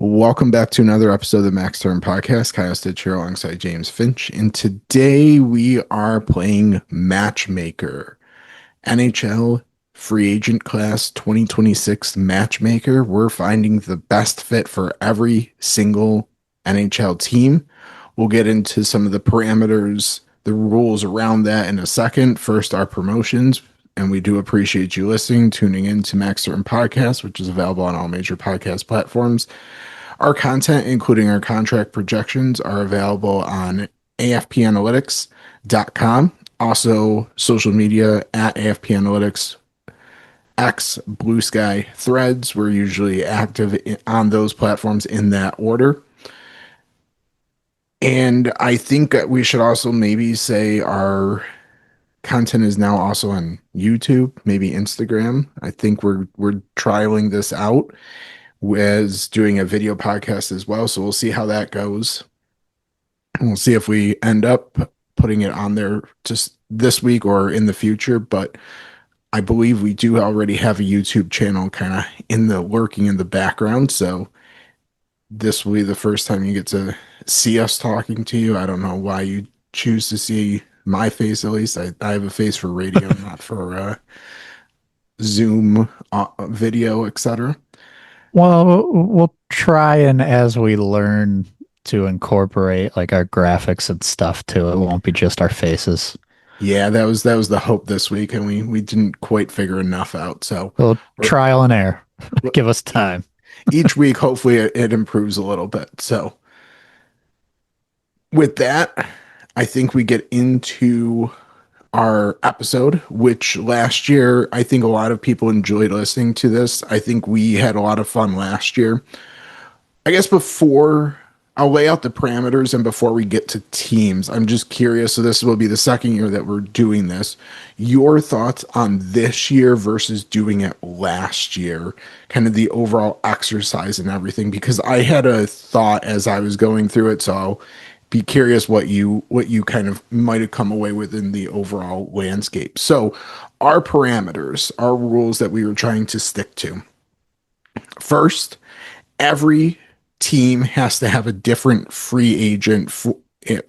Welcome back to another episode of the Max Turn Podcast. Kyle Stitch here alongside James Finch. And today we are playing Matchmaker, NHL Free Agent Class 2026 Matchmaker. We're finding the best fit for every single NHL team. We'll get into some of the parameters, the rules around that in a second. First, our promotions. And we do appreciate you listening, tuning in to Max Turn Podcast, which is available on all major podcast platforms. Our content, including our contract projections, are available on afpanalytics.com. Also, social media at AFP Analytics, X, Blue Sky, Threads. We're usually active on those platforms in that order. And I think that we should also maybe say our content is now also on YouTube, maybe Instagram. I think we're trialing this out as doing a video podcast as well. So we'll see how that goes. And we'll see if we end up putting it on there just this week or in the future. But I believe we do already have a YouTube channel kind of lurking in the background. So this will be the first time you get to see us talking to you. I don't know why you choose to see my face, at least. I have a face for radio, not for Zoom video, etc. Well, we'll try and as we learn to incorporate like our graphics and stuff too, it won't be just our faces. Yeah, that was the hope this week, and we didn't quite figure enough out. So We'll trial and error. Give us time. each week, hopefully, it improves a little bit. So with that, I think we get into our episode, which last year, I think a lot of people enjoyed listening to this. I think we had a lot of fun last year. I guess before I'll lay out the parameters and before we get to teams, I'm just curious. So this will be the second year that we're doing this. Your thoughts on this year versus doing it last year, kind of the overall exercise and everything, because I had a thought as I was going through it. So I'll be curious what you kind of might have come away with in the overall landscape. So our parameters, our rules that we were trying to stick to. First, every team has to have a different free agent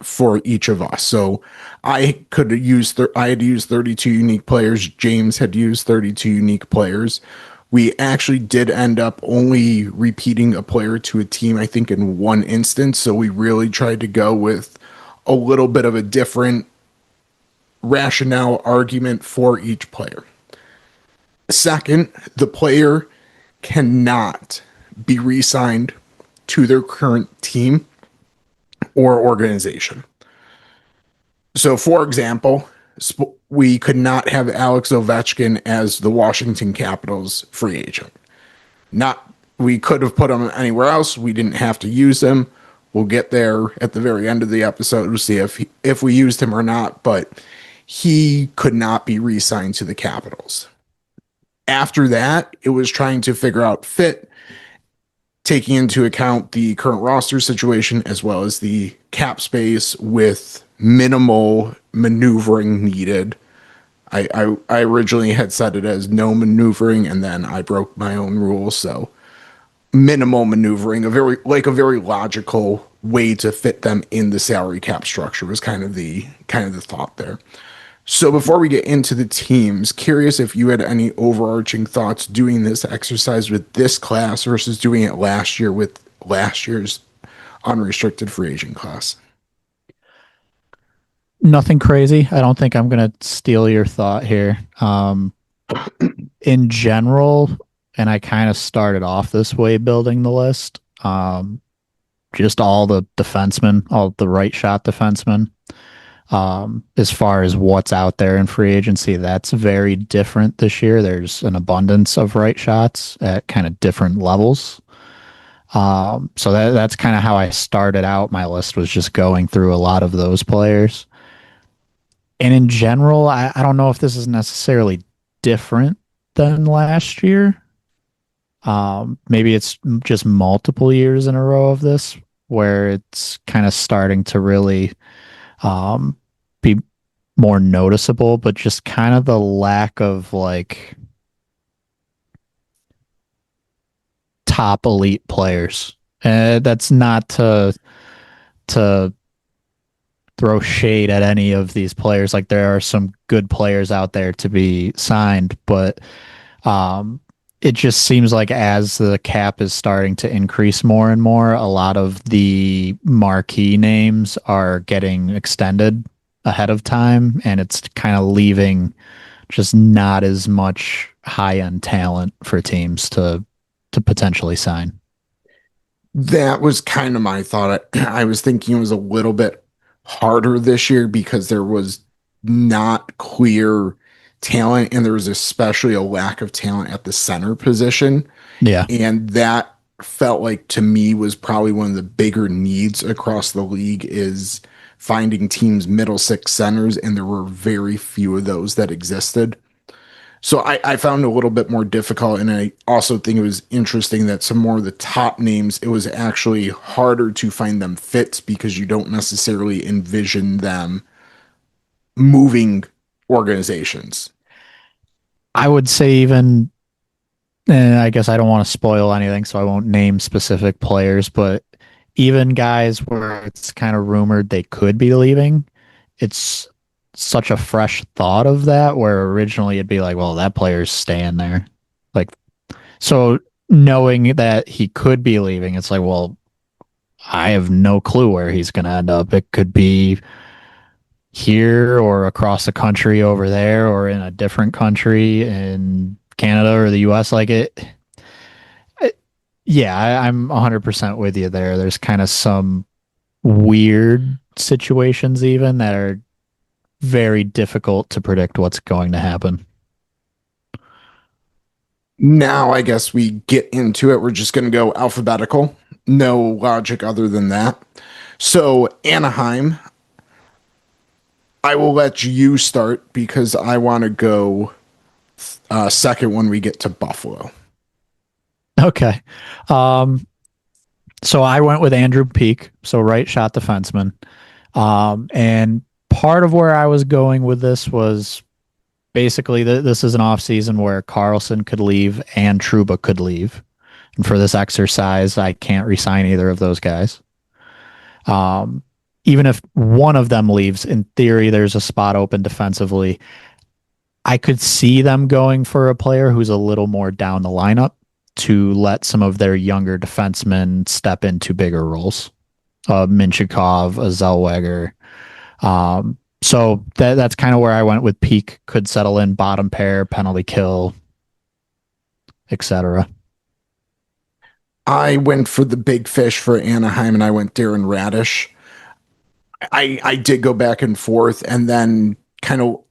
for each of us. So I had to use 32 unique players. James had used 32 unique players. We actually did end up only repeating a player to a team, I think, in one instance. So we really tried to go with a little bit of a different rationale argument for each player. Second, the player cannot be re-signed to their current team or organization. So, for example, we could not have Alex Ovechkin as the Washington Capitals free agent. We could have put him anywhere else. We didn't have to use him. We'll get there at the very end of the episode to see if we used him or not, but he could not be re-signed to the Capitals. After that, it was trying to figure out fit, taking into account the current roster situation as well as the cap space with minimal maneuvering needed. I originally had set it as no maneuvering, and then I broke my own rules. So minimal maneuvering, a very logical way to fit them in the salary cap structure was kind of the thought there. So before we get into the teams, curious if you had any overarching thoughts doing this exercise with this class versus doing it last year with last year's unrestricted free agent class. Nothing crazy. I don't think I'm going to steal your thought here. In general, and I kind of started off this way building the list, just all the defensemen, all the right shot defensemen. As far as what's out there in free agency, that's very different this year. There's an abundance of right shots at kind of different levels. So that's kind of how I started out. My list was just going through a lot of those players. And in general, I don't know if this is necessarily different than last year. Maybe it's just multiple years in a row of this where it's kind of starting to really be more noticeable, but just kind of the lack of like top elite players That's not to throw shade at any of these players. Like there are some good players out there to be signed, but um, it just seems like as the cap is starting to increase more and more, a lot of the marquee names are getting extended ahead of time, and it's kind of leaving just not as much high end talent for teams to potentially sign. That was kind of my thought. I was thinking it was a little bit harder this year because there was not clear talent, and there was especially a lack of talent at the center position. Yeah. And that felt like to me was probably one of the bigger needs across the league is finding teams middle six centers, and there were very few of those that existed. So I found it a little bit more difficult, and I also think it was interesting that some more of the top names, it was actually harder to find them fits because you don't necessarily envision them moving organizations. I would say even I guess I don't want to spoil anything, so I won't name specific players, but even guys where it's kind of rumored they could be leaving, it's such a fresh thought of that where originally it'd be like, well, that player's staying there. Like, so knowing that he could be leaving, it's like, well, I have no clue where he's going to end up. It could be here or across the country over there or in a different country in Canada or the US. Like yeah, I'm 100% with you there. There's kind of some weird situations even that are very difficult to predict what's going to happen. Now, I guess we get into it. We're just going to go alphabetical. No logic other than that. So, Anaheim, I will let you start because I want to go second when we get to Buffalo. Okay. Um, so I went with Andrew Peak, so right shot defenseman. And part of where I was going with this was basically this is an off season where Carlson could leave and Truba could leave. And for this exercise, I can't resign either of those guys. Um, Even if one of them leaves, in theory, there's a spot open defensively. I could see them going for a player who's a little more down the lineup to let some of their younger defensemen step into bigger roles. Minchikov, a Zellweger. So that's kind of where I went with Peak. Could settle in bottom pair, penalty kill, etc. I went for the big fish for Anaheim and I went Darren Raddysh. I did go back and forth and then kind of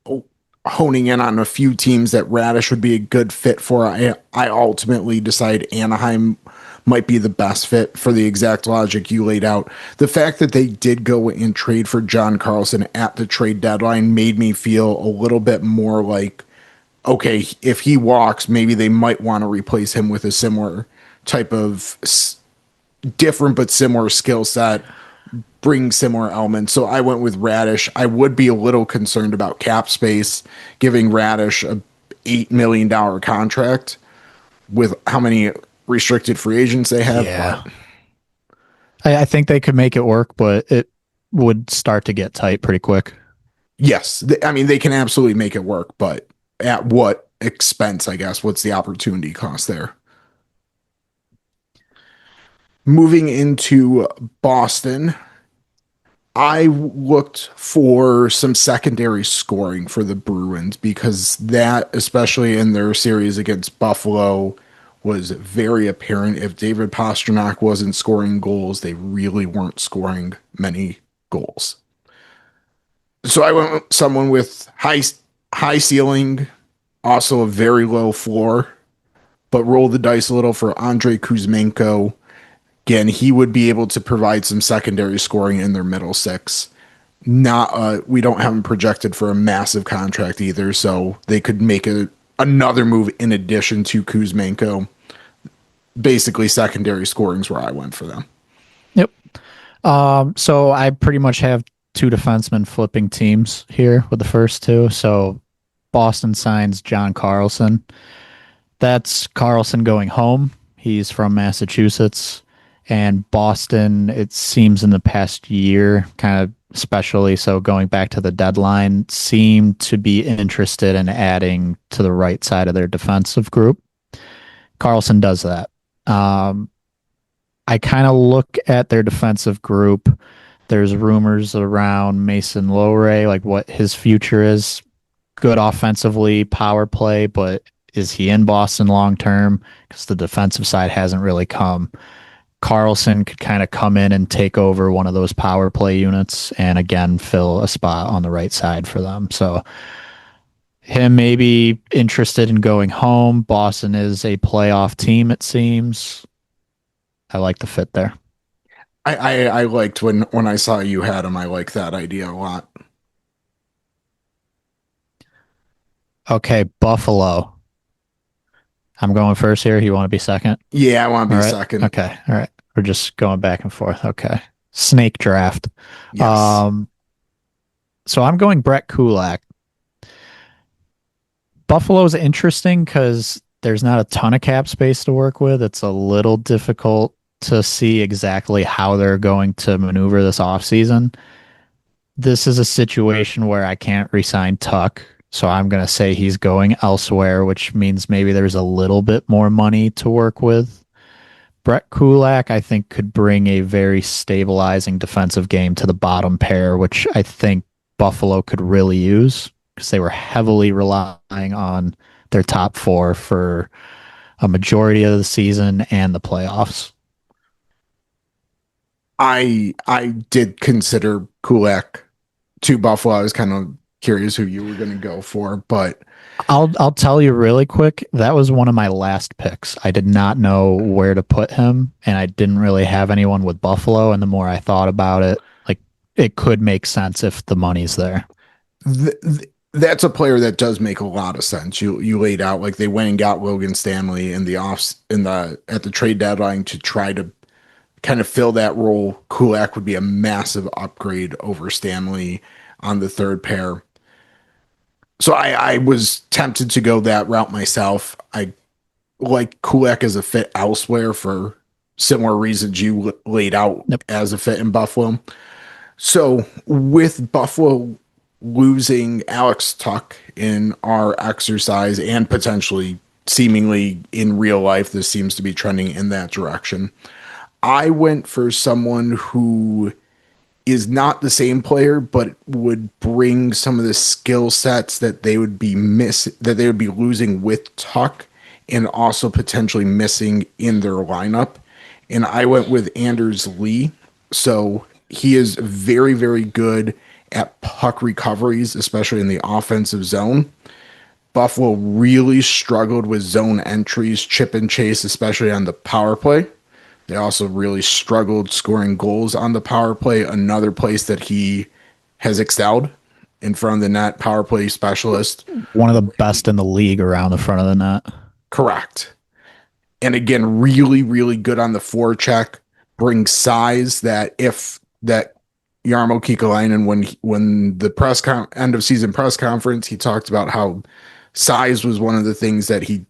honing in on a few teams that Raddysh would be a good fit for. I ultimately decided Anaheim might be the best fit for the exact logic you laid out. The fact that they did go and trade for John Carlson at the trade deadline made me feel a little bit more like, okay, if he walks, maybe they might want to replace him with a similar type of different but similar skill set, bring similar elements. So I went with Raddysh. I would be a little concerned about cap space, giving Raddysh a $8 million contract with how many restricted free agents they have. Yeah. But I think they could make it work, but it would start to get tight pretty quick. yes, I mean, they can absolutely make it work, but at what expense, I guess? What's the opportunity cost there? Moving into Boston, I looked for some secondary scoring for the Bruins because that, especially in their series against Buffalo, was very apparent. If David Pastrnak wasn't scoring goals, they really weren't scoring many goals. So I went with someone with high ceiling, also a very low floor, but rolled the dice a little for Andrei Kuzmenko. Again, he would be able to provide some secondary scoring in their middle six. Not we don't have him projected for a massive contract either, so they could make another move in addition to Kuzmenko. Basically, secondary scoring is where I went for them. Yep. So I pretty much have two defensemen flipping teams here with the first two. So Boston signs John Carlson. That's Carlson going home. He's from Massachusetts. And Boston, it seems in the past year, kind of especially so going back to the deadline, seemed to be interested in adding to the right side of their defensive group. Carlson does that. Um, I kind of look at their defensive group. There's rumors around Mason Lowray, like what his future is. Good offensively, power play, but is he in Boston long term? Because the defensive side hasn't really come. Carlson could kind of come in and take over one of those power play units and again fill a spot on the right side for them. So him maybe interested in going home. Boston is a playoff team, it seems. I like the fit there. I liked when I saw you had him. I like that idea a lot. Okay, Buffalo. I'm going first here. You want to be second? Yeah, I want to All be right. second. Okay. All right. We're just going back and forth. Okay. Snake draft. Yes. Um, so I'm going Brett Kulak. Buffalo's interesting because there's not a ton of cap space to work with. It's a little difficult to see exactly how they're going to maneuver this offseason. This is a situation where I can't resign Tuch. So I'm going to say he's going elsewhere, which means maybe there's a little bit more money to work with. Brett Kulak, I think, could bring a very stabilizing defensive game to the bottom pair, which I think Buffalo could really use because they were heavily relying on their top four for a majority of the season and the playoffs. I did consider Kulak to Buffalo. I was kind of curious who you were going to go for, but I'll tell you really quick. That was one of my last picks. I did not know where to put him, and I didn't really have anyone with Buffalo. And the more I thought about it, like it could make sense if the money's there. that's a player that does make a lot of sense. You laid out like they went and got Logan Stanley in the at the trade deadline to try to kind of fill that role. Kulak would be a massive upgrade over Stanley on the third pair. So I was tempted to go that route myself. I like Kulak as a fit elsewhere for similar reasons you laid out Yep. as a fit in Buffalo. So with Buffalo losing Alex Tuch in our exercise and potentially seemingly in real life, this seems to be trending in that direction. I went for someone who is not the same player, but would bring some of the skill sets that they would be losing with Tuck and also potentially missing in their lineup. And I went with Anders Lee. So he is very, very good at puck recoveries, especially in the offensive zone. Buffalo really struggled with zone entries, chip and chase, especially on the power play. They also really struggled scoring goals on the power play. Another place that he has excelled in front of the net, power play specialist. One of the best in the league around the front of the net. Correct. And again, really, really good on the forecheck. Brings size that if that Jarmo Kekalainen, when the end of season press conference, he talked about how size was one of the things that he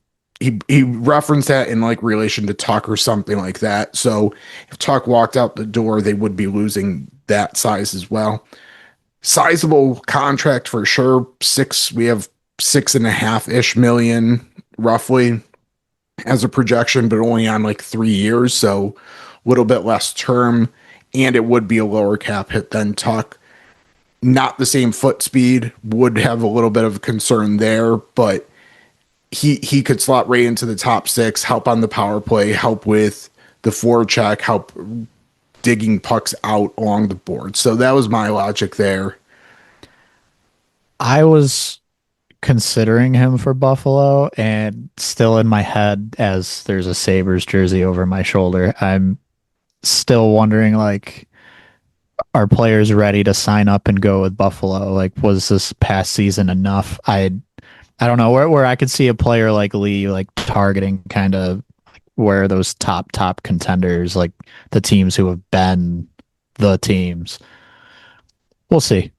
referenced that in like relation to Tuck or something like that. So if Tuck walked out the door, they would be losing that size as well. Sizable contract for sure. We have 6.5 million roughly as a projection, but only on like 3 years. So a little bit less term, and it would be a lower cap hit than Tuck. Not the same foot speed, would have a little bit of concern there, but he could slot right into the top six, help on the power play, help with the forecheck, help digging pucks out along the board. So that was my logic there. I was considering him for Buffalo and still in my head as there's a Sabres jersey over my shoulder. I'm still wondering like are players ready to sign up and go with Buffalo? Like was this past season enough? I don't know where I could see a player like Lee like targeting kind of where those top contenders like the teams who have been the teams. We'll see.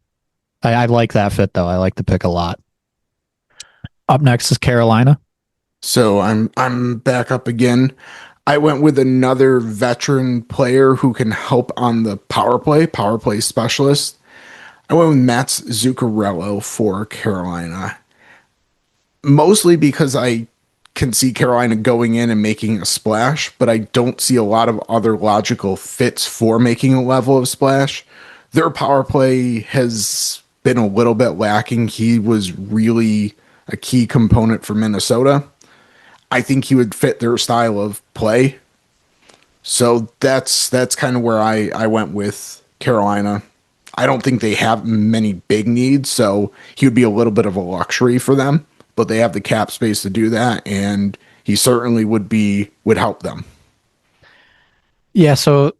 I like that fit though. I like the pick a lot. Up next is Carolina. So I'm back up again. I went with another veteran player who can help on the power play specialist. I went with Mats Zuccarello for Carolina, mostly because I can see Carolina going in and making a splash, but I don't see a lot of other logical fits for making a level of splash. Their power play has been a little bit lacking. He was really a key component for Minnesota. I think he would fit their style of play. So that's kind of where I went with Carolina. I don't think they have many big needs, so he would be a little bit of a luxury for them, but they have the cap space to do that, and he certainly would help them. Yeah, so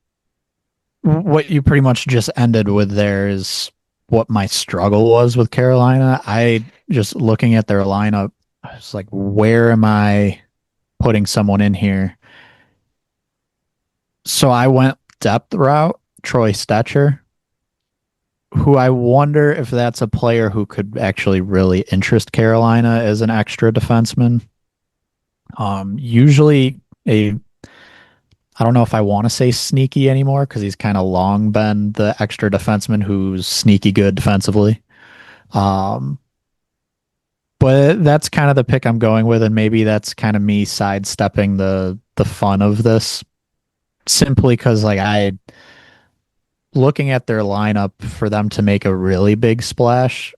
what you pretty much just ended with there is what my struggle was with Carolina. I just looking at their lineup, I was like, where am I putting someone in here? So I went depth route, Troy Stetcher, who I wonder if that's a player who could actually really interest Carolina as an extra defenseman. Usually a I don't know if I want to say sneaky anymore because he's kind of long been the extra defenseman who's sneaky good defensively. Um, but that's kind of the pick I'm going with, and maybe that's kind of me sidestepping the fun of this simply because like I looking at their lineup for them to make a really big splash,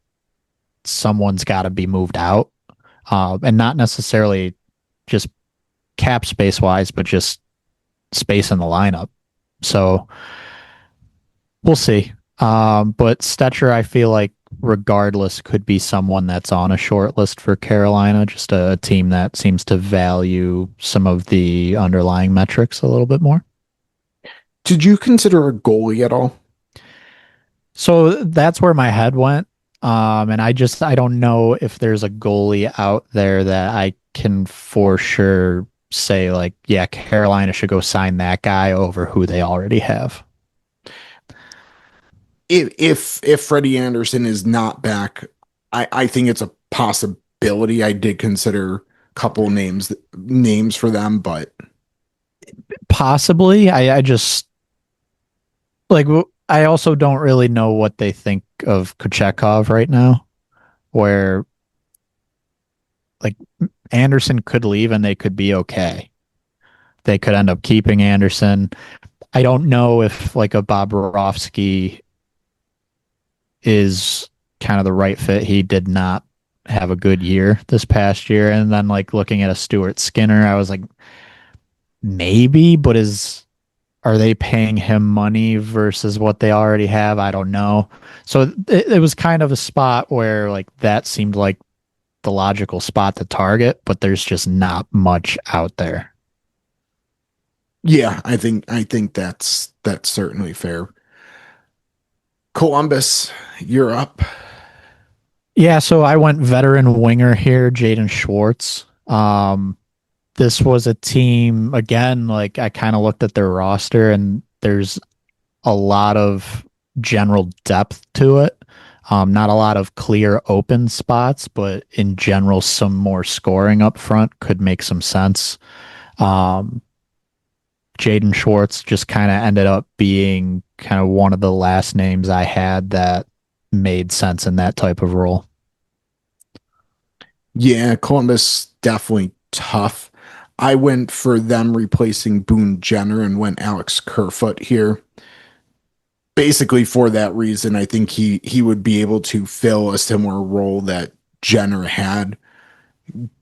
someone's got to be moved out, and not necessarily just cap space wise, but just space in the lineup. So we'll see. But Stetcher, I feel like regardless could be someone that's on a short list for Carolina, just a team that seems to value some of the underlying metrics a little bit more. Did you consider a goalie at all? So that's where my head went. And I don't know if there's a goalie out there that I can for sure say like, yeah, Carolina should go sign that guy over who they already have. If Freddie Anderson is not back, I think it's a possibility. I did consider a couple names for them, but Possibly. I just like I also don't really know what they think of Kuchekov right now, where like Anderson could leave and they could be okay. They could end up keeping Anderson. I don't know if like a Bobrovsky is kind of the right fit. He did not have a good year this past year. And then like looking at a Stuart Skinner, I was like, maybe, but is are they paying him money versus what they already have? I don't know. So it was kind of a spot where like that seemed like the logical spot to target, but there's just not much out there. yeah, I think that's certainly fair. Columbus, you're up. Yeah, so I went veteran winger here, Jaden Schwartz. This was a team again, like I kind of looked at their roster and there's a lot of general depth to it. Not a lot of clear open spots, but in general, some more scoring up front could make some sense. Um, Jaden Schwartz just kind of ended up being kind of one of the last names I had that made sense in that type of role. Yeah, Columbus definitely tough. I went for them replacing Boone Jenner and went Alex Kerfoot here. Basically for that reason, I think he would be able to fill a similar role that Jenner had.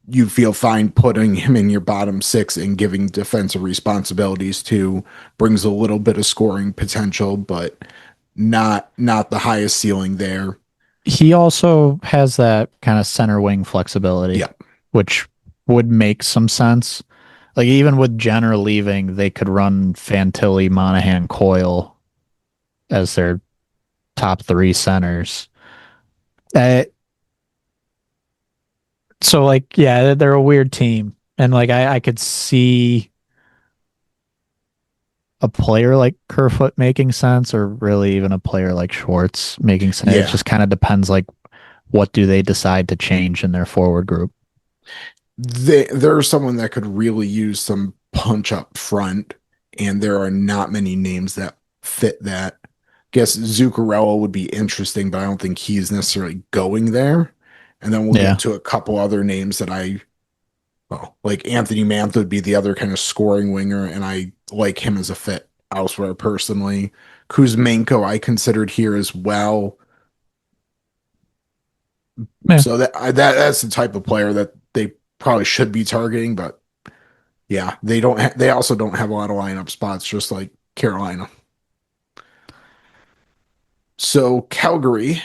You feel fine putting him in your bottom six and giving defensive responsibilities to brings a little bit of scoring potential, but not the highest ceiling there. He also has that kind of center wing flexibility, Yeah. which would make some sense. Like even with Jenner leaving, they could run Fantilli, Monahan, Coyle as their top three centers. Uh, so like, yeah, they're a weird team, and like I could see a player like Kerfoot making sense, or really even a player like Schwartz making sense. It Yeah. just kind of depends, like, what do they decide to change in there's someone that could really use some punch up front, and there are not many names that fit that. Guess Zuccarello would be interesting, but I don't think he's necessarily going there. And then we'll Yeah. get to a couple other names that well, like Anthony Mantha would be the other kind of scoring winger, and I like him as a fit elsewhere personally. Kuzmenko I considered here as well. Yeah. So that's the type of player that they probably should be targeting, but yeah, they also don't have a lot of lineup spots, just like Carolina. So Calgary,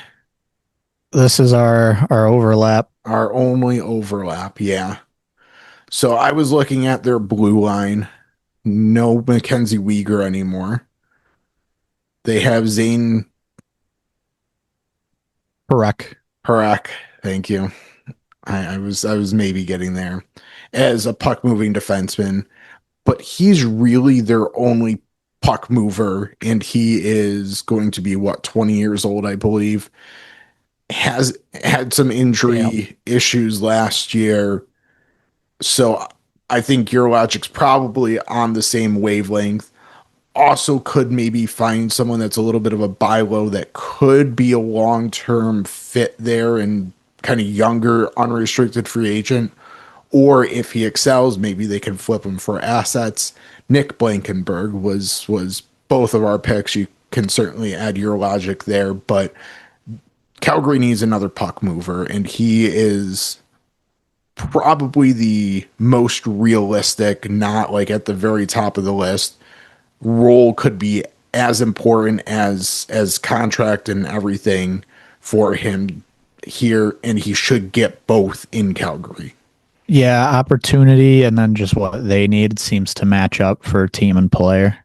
This is our overlap. our only overlap, yeah. So I was looking at their blue line. No Mackenzie Weegar anymore. They have Zane Correct. Harak. Thank you. I was maybe getting there as a puck moving defenseman, but he's really their only puck mover, and he is going to be what, 20 years old, I believe. Has had some Yeah. injury issues last year. So I think your logic's probably on the same wavelength. Also could maybe find someone that's a little bit of a buy low that could be a long-term fit there and kind of younger, unrestricted free agent. Or if he excels, maybe they can flip him for assets. Nick Blankenberg was both of our picks. You can certainly add your logic there, but Calgary needs another puck mover, and he is probably the most realistic, not like at the very top of the list. Role could be as important as contract and everything for him here, and he should get both in Calgary. Yeah, opportunity and then just what they need seems to match up for team and player.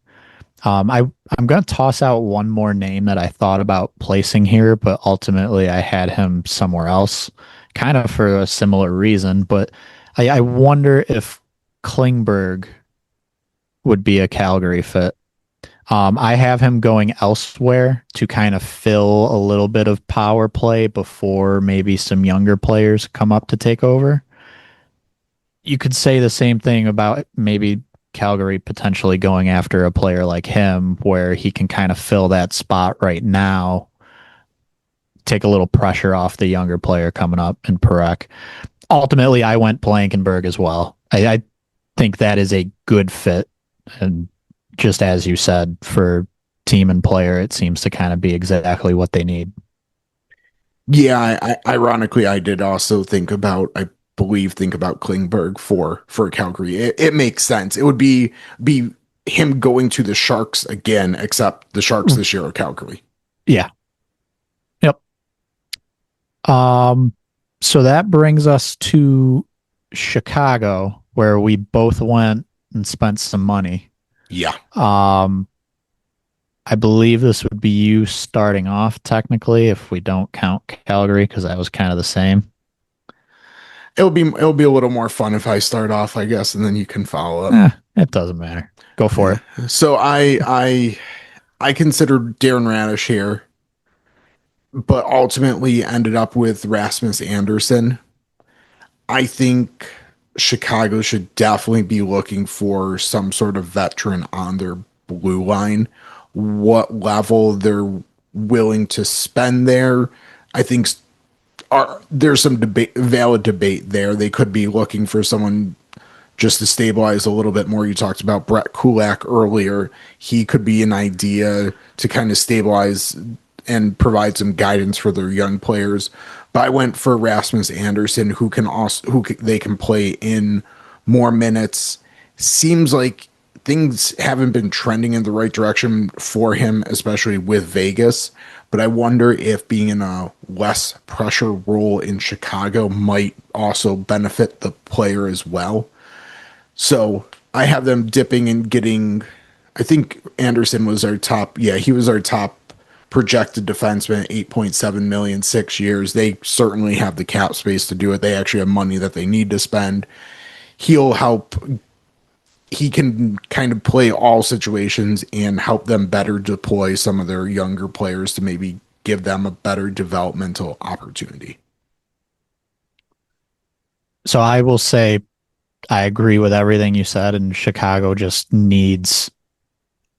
I'm gonna toss out one more name that I thought about placing here, but ultimately I had him somewhere else, kind of for a similar reason. But I wonder if Klingberg would be a Calgary fit. I have him going elsewhere to kind of fill a little bit of power play before maybe some younger players come up to take over. You could say the same thing about maybe Calgary potentially going after a player like him, where he can kind of fill that spot right now, take a little pressure off the younger player coming up in Perek. Ultimately, I went Blankenberg as well. I think that is a good fit. And just as you said, for team and player, it seems to kind of be exactly what they need. Yeah, ironically, I did also I believe, think about Klingberg for Calgary. It makes sense. It would be him going to the Sharks again, except the Sharks this year are Calgary. Yeah. Yep. So that brings us to Chicago, where we both went and spent some money. Yeah. I believe this would be you starting off technically if we don't count Calgary, because that was kind of the same. It'll be a little more fun if I start off, I guess, and then you can follow up. It doesn't matter. Go for it. So I considered Darren Raddysh here, but ultimately ended up with Rasmus Andersson. I think Chicago should definitely be looking for some sort of veteran on their blue line. What level they're willing to spend there, I think there's some valid debate there. They could be looking for someone just to stabilize a little bit more. You talked about Brett Kulak earlier. He could be an idea to kind of stabilize and provide some guidance for their young players. But I went for Rasmus Andersson, they can play in more minutes. Seems like things haven't been trending in the right direction for him, especially with Vegas. But I wonder if being in a less pressure role in Chicago might also benefit the player as well. So I have them dipping and getting. I think Anderson was our top. Yeah, he was our top projected defenseman, 8.7 million, 6 years. They certainly have the cap space to do it. They actually have money that they need to spend. He'll help. He can kind of play all situations and help them better deploy some of their younger players to maybe give them a better developmental opportunity. So I will say I agree with everything you said, and Chicago just needs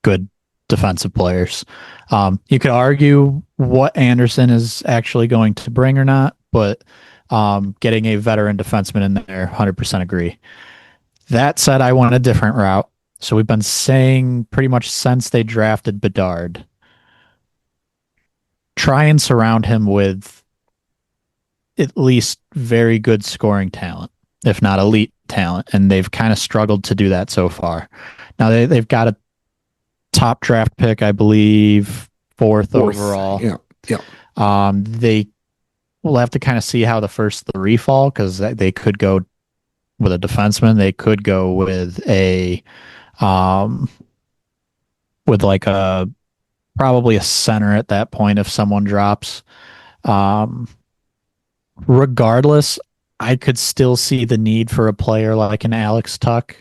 good defensive players. You could argue what Anderson is actually going to bring or not, but getting a veteran defenseman in there, 100% agree. That said, I went a different route. So we've been saying pretty much since they drafted Bedard, try and surround him with at least very good scoring talent, if not elite talent. And they've kind of struggled to do that so far. Now they've got a top draft pick, I believe, fourth Fourth. overall. Yeah. Yeah. They will have to kind of see how the first three fall because they could go with a defenseman. They could go um, with like a probably a center at that point if someone drops. Um, Regardless, I could still see the need for a player like an Alex Tuch.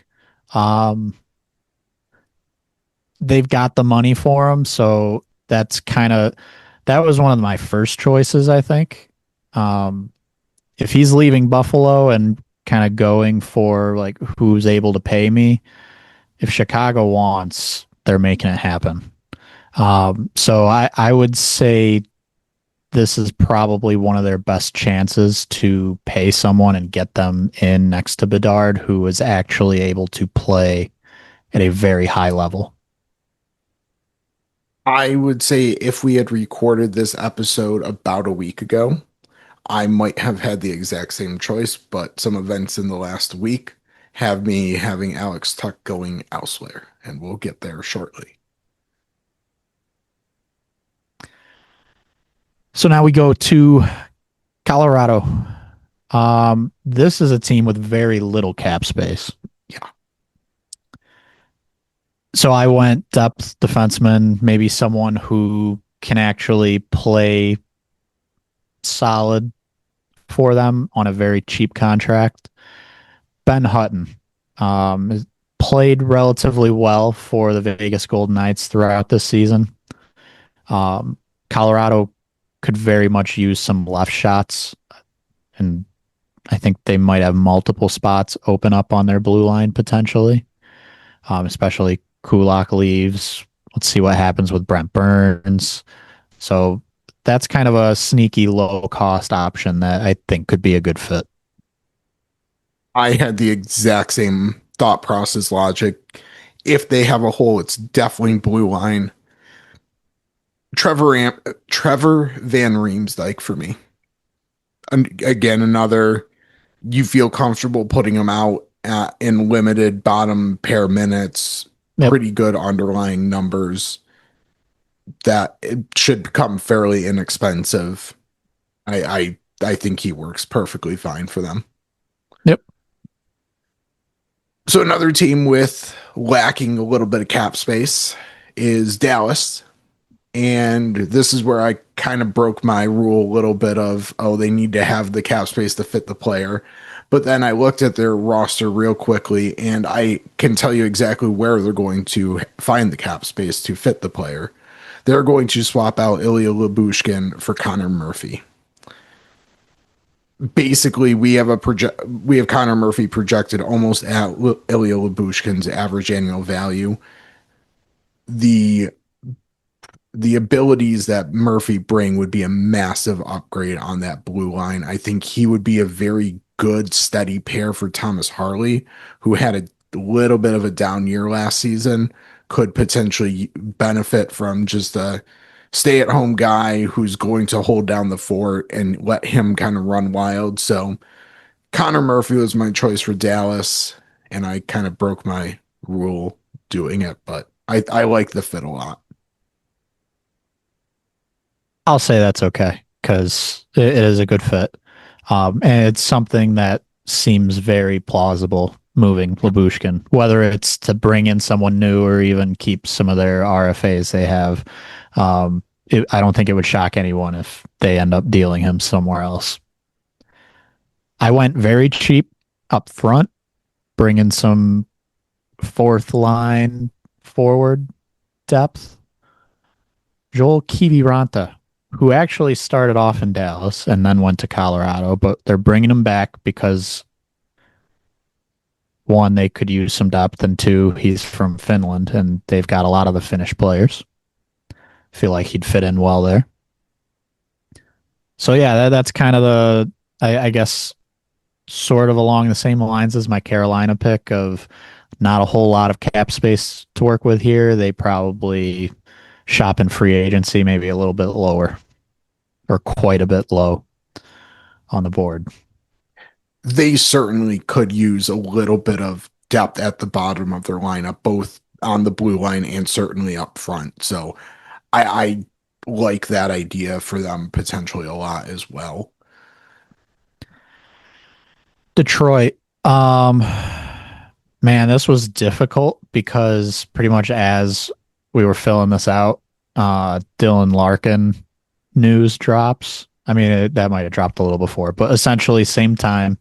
Um, they've got the money for him, so that was one of my first choices, I think. Um, if he's leaving Buffalo and kind of going for like who's able to pay me, if Chicago wants, they're making it happen. So I would say this is probably one of their best chances to pay someone and get them in next to Bedard, who is actually able to play at a very high level. I would say if we had recorded this episode about a week ago, I might have had the exact same choice, but some events in the last week have me having Alex Tuch going elsewhere, and we'll get there shortly. So now we go to Colorado. This is a team with very little cap space. Yeah. So I went depth defenseman, maybe someone who can actually play solid for them on a very cheap contract. Ben Hutton played relatively well for the Vegas Golden Knights throughout this season. Colorado could very much use some left shots, and I think they might have multiple spots open up on their blue line potentially, especially Kulak leaves. Let's see what happens with Brent Burns. So that's kind of a sneaky low cost option that I think could be a good fit. I had the exact same thought process logic. If they have a hole, it's definitely blue line. Trevor Van Riemsdyk for me. And again, another you feel comfortable putting him out in limited bottom pair minutes, Yep. pretty good underlying numbers that it should become fairly inexpensive. I think he works perfectly fine for them. Yep. So another team with lacking a little bit of cap space is Dallas. And this is where I kind of broke my rule a little bit of, oh, they need to have the cap space to fit the player. But then I looked at their roster real quickly, and I can tell you exactly where they're going to find the cap space to fit the player. They're going to swap out Ilya Lyubushkin for Connor Murphy. Basically, we have Connor Murphy projected almost at Ilya Lyubushkin's average annual value. The the abilities that Murphy bring would be a massive upgrade on that blue line. I think he would be a very good steady pair for Thomas Harley, who had a little bit of a down year last season, could potentially benefit from just a stay-at-home guy who's going to hold down the fort and let him kind of run wild. So Connor Murphy was my choice for Dallas, and I kind of broke my rule doing it, but I like the fit a lot. I'll say that's okay because it is a good fit. And it's something that seems very plausible moving Labushkin, whether it's to bring in someone new or even keep some of their RFAs they have. I don't think it would shock anyone if they end up dealing him somewhere else. I went very cheap up front, bringing some fourth line forward depth. Joel Kiviranta, who actually started off in Dallas and then went to Colorado, but they're bringing him back because one, they could use some depth, and two, he's from Finland, and they've got a lot of the Finnish players. Feel like he'd fit in well there. So yeah, that's kind of I guess, sort of along the same lines as my Carolina pick of not a whole lot of cap space to work with here. They probably shop in free agency, maybe a little bit lower or quite a bit low on the board. They certainly could use a little bit of depth at the bottom of their lineup, both on the blue line and certainly up front. So I like that idea for them potentially a lot as well. Detroit. Man, this was difficult because pretty much as we were filling this out, Dylan Larkin news drops. I mean, that might have dropped a little before, but essentially same time.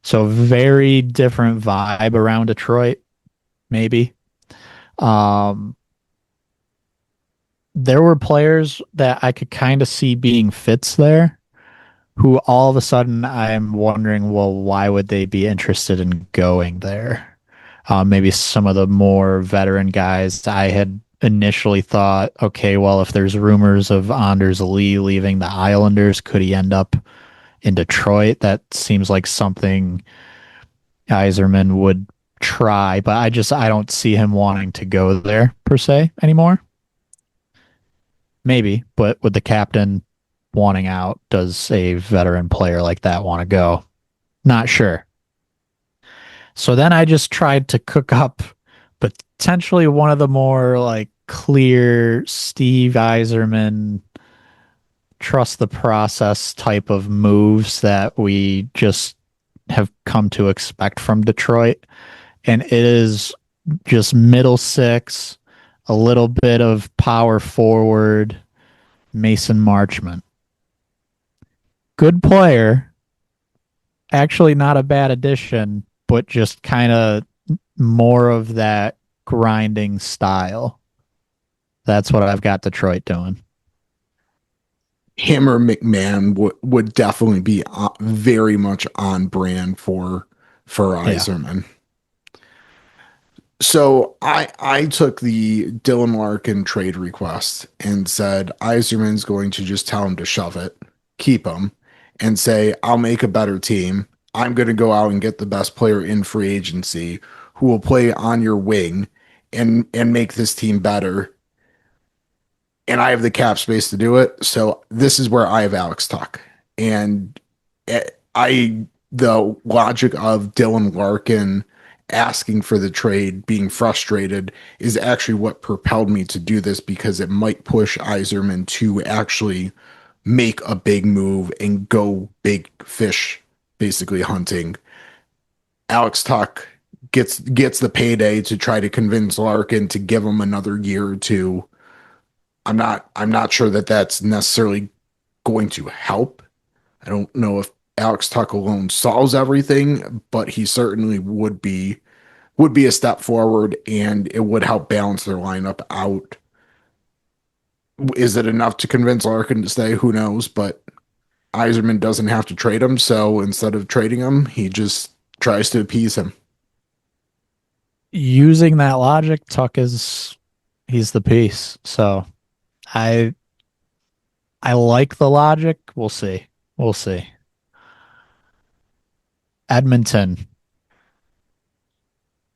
So very different vibe around Detroit, maybe. Um, there were players that I could kind of see being fits there, who all of a sudden I'm wondering, well, why would they be interested in going there? Maybe some of the more veteran guys I had initially thought, okay, well, if there's rumors of Anders Lee leaving the Islanders, could he end up in Detroit? That seems like something Yzerman would try, but I don't see him wanting to go there per se anymore. Maybe, but with the captain wanting out, does a veteran player like that want to go? Not sure. So then I just tried to cook up potentially one of the more like clear Steve Yzerman trust the process type of moves that we just have come to expect from Detroit. And it is just middle six, a little bit of power forward, Mason Marchment. Good player, actually not a bad addition, but just kind of more of that grinding style. That's what I've got Detroit doing. Him or McMahon would definitely be very much on brand for Yeah. Iserman. So I took the Dylan Larkin trade request and said Iserman's going to just tell him to shove it, keep him, and say I'll make a better team. I'm going to go out and get the best player in free agency who will play on your wing and make this team better. And I have the cap space to do it. So this is where I have Alex Tuch. And I the logic of Dylan Larkin asking for the trade, being frustrated, is actually what propelled me to do this because it might push Yzerman to actually make a big move and go big fish, basically hunting. Alex Tuch gets the payday to try to convince Larkin to give him another year or two. I'm not sure that that's necessarily going to help. I don't know if Alex Tuch alone solves everything, but he certainly would be a step forward and it would help balance their lineup out. Is it enough to convince Larkin to stay? Who knows? But Yzerman doesn't have to trade him, so instead of trading him, he just tries to appease him. Using that logic, Tuck is he's the piece. So I I like the logic. We'll see. We'll see. Edmonton.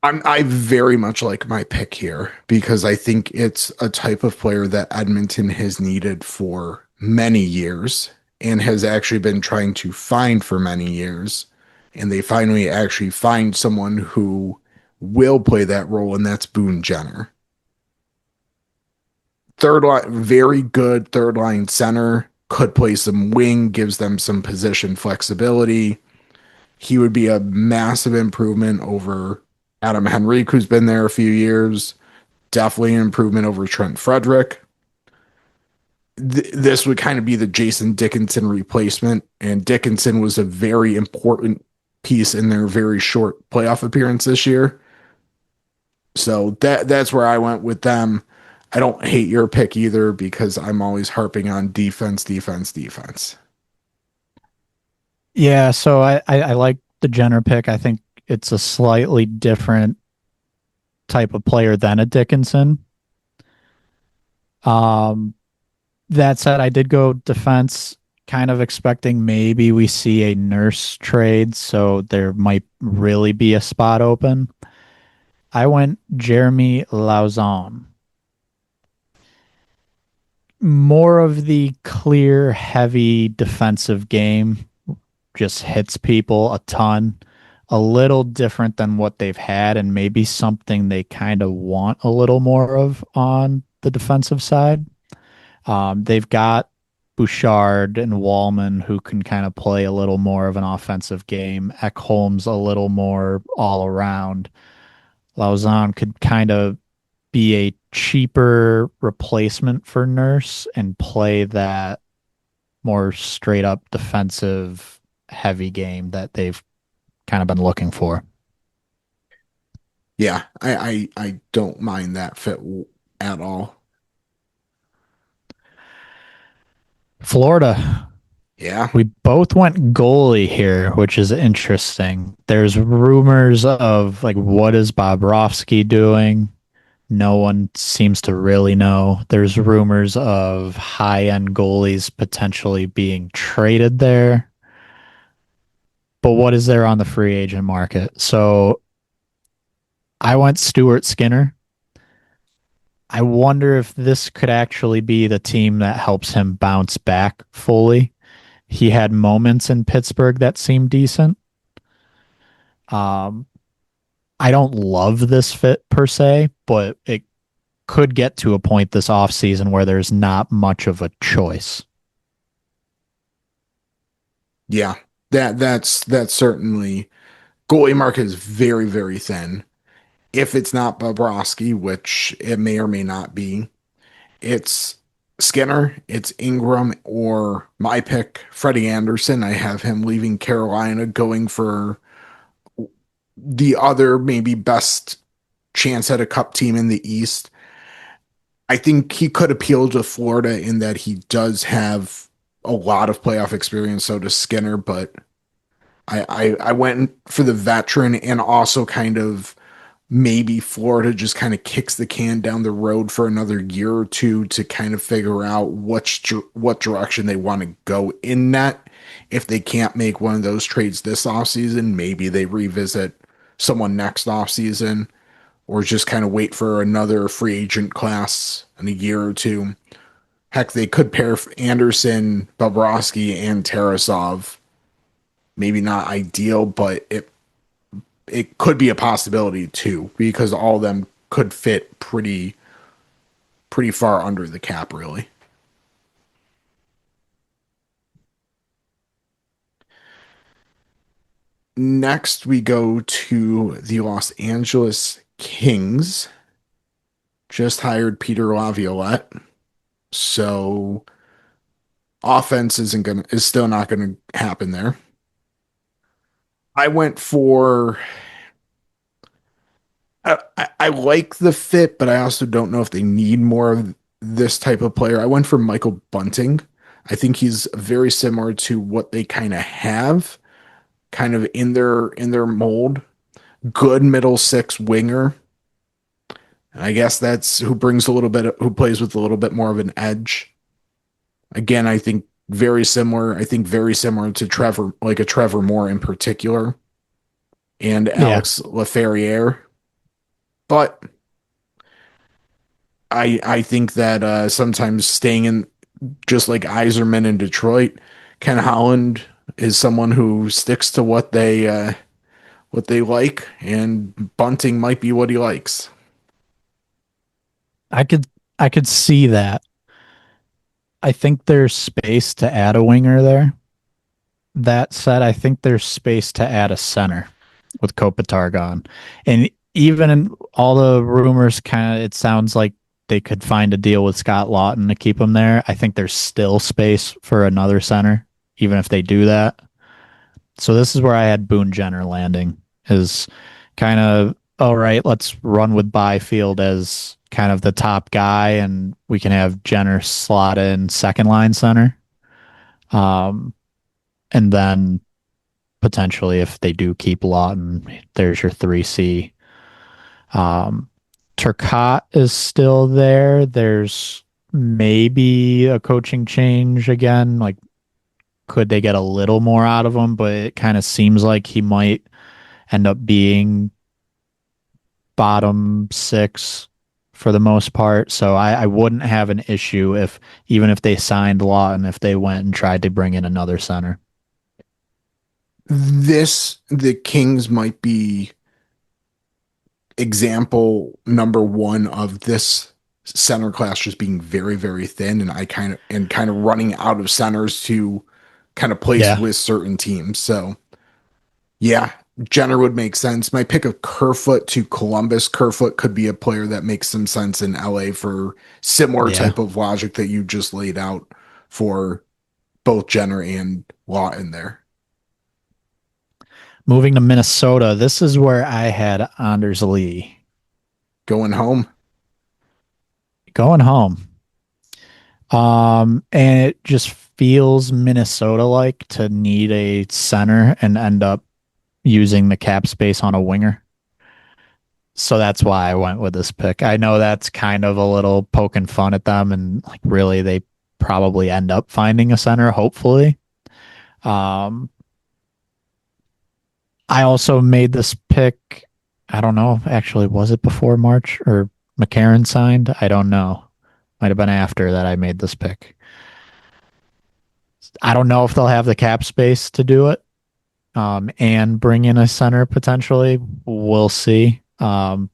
I very much like my pick here because I think it's a type of player that Edmonton has needed for many years and has actually been trying to find for many years. And they finally actually find someone who will play that role, and that's Boone Jenner. Third line, very good third line center, could play some wing, gives them some position flexibility. He would be a massive improvement over Adam Henrique, who's been there a few years. Definitely an improvement over Trent Frederick. This would kind of be the Jason Dickinson replacement, and Dickinson was a very important piece in their very short playoff appearance this year. So that's where I went with them. I don't hate your pick either because I'm always harping on defense, defense, defense. Yeah, so I like the Jenner pick. I think it's a slightly different type of player than a Dickinson. Um, that said, I did go defense, kind of expecting maybe we see a Nurse trade, so there might really be a spot open. I went Jeremy Lauzon. More of the clear, heavy defensive game, just hits people a ton. A little different than what they've had, and maybe something they kind of want a little more of on the defensive side. They've got Bouchard and Wallman who can kind of play a little more of an offensive game. Ekholm's a little more all around. Lauzon could kind of be a cheaper replacement for Nurse and play that more straight up defensive heavy game that they've kind of been looking for. Yeah, I don't mind that fit at all. Florida, Yeah. we both went goalie here, which is interesting. There's rumors of like what is Bobrovsky doing? No one seems to really know. There's rumors of high-end goalies potentially being traded there. But what is there on the free agent market? So I went Stuart Skinner. I wonder if this could actually be the team that helps him bounce back fully. He had moments in Pittsburgh that seemed decent. Um, I don't love this fit per se, but it could get to a point this offseason where there's not much of a choice. Yeah. That's certainly goalie market is very, very thin. If it's not Bobrovsky, which it may or may not be, it's Skinner, it's Ingram, or my pick, Freddie Anderson. I have him leaving Carolina, going for the other maybe best chance at a cup team in the East. I think he could appeal to Florida in that he does have a lot of playoff experience. So does Skinner, but I went for the veteran and also kind of maybe Florida just kind of kicks the can down the road for another year or two to kind of figure out what direction they want to go in that. If they can't make one of those trades this offseason, maybe they revisit someone next offseason or just kind of wait for another free agent class in a year or two. Heck, they could pair Anderson, Bobrovsky, and Tarasov. Maybe not ideal, but it could be a possibility too, because all of them could fit pretty far under the cap, really. Next, we go to the Los Angeles Kings. Just hired Peter Laviolette, so offense is still not gonna happen there. I went for I like the fit, but I also don't know if they need more of this type of player. I went for Michael Bunting. I think he's very similar to what they kind of have, kind of in their mold. Good middle six winger. And I guess that's who plays with a little bit more of an edge. Again, I think very similar. I think very similar to Trevor, like a Trevor Moore in particular, and Yeah, Alex Laferriere. But I think that sometimes staying in, just like Iserman in Detroit, Ken Holland is someone who sticks to what they like, and Bunting might be what he likes. I could I could see that. I think there's space to add a winger there. That said, I think there's space to add a center with Kopitar gone. And even in all the rumors, kind of, it sounds like they could find a deal with Scott Lawton to keep him there. I think there's still space for another center, even if they do that. So this is where I had Boone Jenner landing, is kind of, all right, let's run with Byfield as kind of the top guy, and we can have Jenner slot in second line center. Um, and then potentially if they do keep Lawton. There's your 3C. Um, Turcotte is still there. There's maybe a coaching change again. Like, could they get a little more out of him? But it kind of seems like he might end up being bottom six for the most part. So I wouldn't have an issue if, even if they signed Lawton, if they went and tried to bring in another center. The Kings might be example number one of this center class just being very, very thin, and I kind of running out of centers to kind of place Yeah. with certain teams. So yeah, Jenner would make sense. My pick of Kerfoot to Columbus. Kerfoot could be a player that makes some sense in LA for similar Yeah. type of logic that you just laid out for both Jenner and Lawton there. Moving to Minnesota, this is where I had Anders Lee Going home. going home. And it just feels Minnesota like to need a center and end up using the cap space on a winger. So that's why I went with this pick. I know that's kind of a little poking fun at them, and like really they probably end up finding a center, hopefully. Um, I also made this pick. I don't know, actually, was it before March or McCarron signed? I don't know. Might have been after that I made this pick. I don't know if they'll have the cap space to do it, and bring in a center potentially. We'll see. But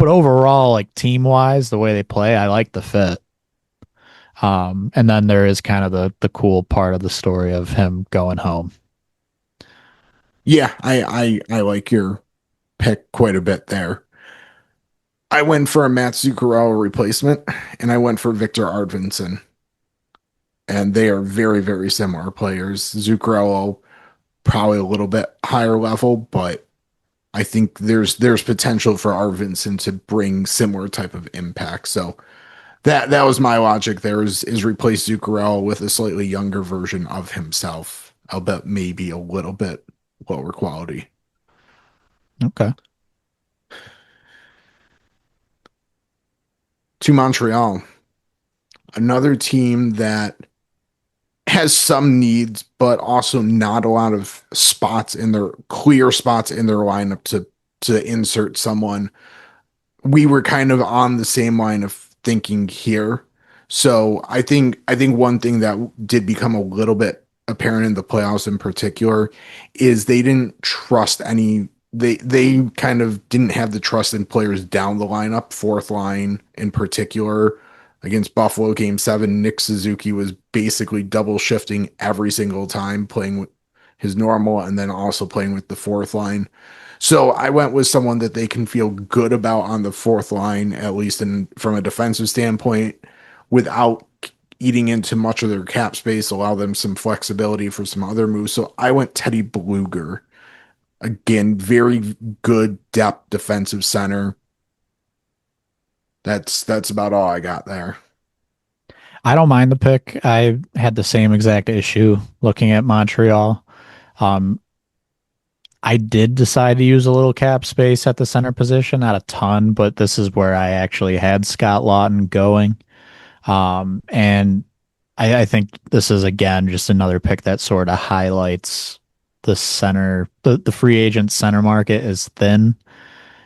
overall, like team wise, the way they play, I like the fit. And then there is kind of the cool part of the story of him going home. Yeah, I like your pick quite a bit there. I went for a Matt Zuccarello replacement, and I went for Victor Arvidsson, and they are very, very similar players. Zuccarello probably a little bit higher level, but I think there's potential for Arvidsson to bring similar type of impact. So that was my logic there is replace Zuccarello with a slightly younger version of himself. I'll bet maybe a little bit lower quality. Okay. To Montreal, another team that has some needs, but also not a lot of spots in their clear spots in their lineup to insert someone. We were kind of on the same line of thinking here. So I think one thing that did become a little bit apparent in the playoffs in particular is they didn't trust any they kind of didn't have the trust in players down the lineup, fourth line in particular. Against Buffalo game 7, Nick Suzuki was basically double shifting every single time, playing with his normal and then also playing with the fourth line. So I went with someone that they can feel good about on the fourth line, at least from a defensive standpoint, without eating into much of their cap space, allow them some flexibility for some other moves. So I went Teddy Bluger. Again, very good depth defensive center. That's about all I got there. I don't mind the pick. I had the same exact issue looking at Montreal. Um, I did decide to use a little cap space at the center position, not a ton, but this is where I actually had Scott Lawton going. And I think this is again just another pick that sort of highlights the center, the free agent center market is thin.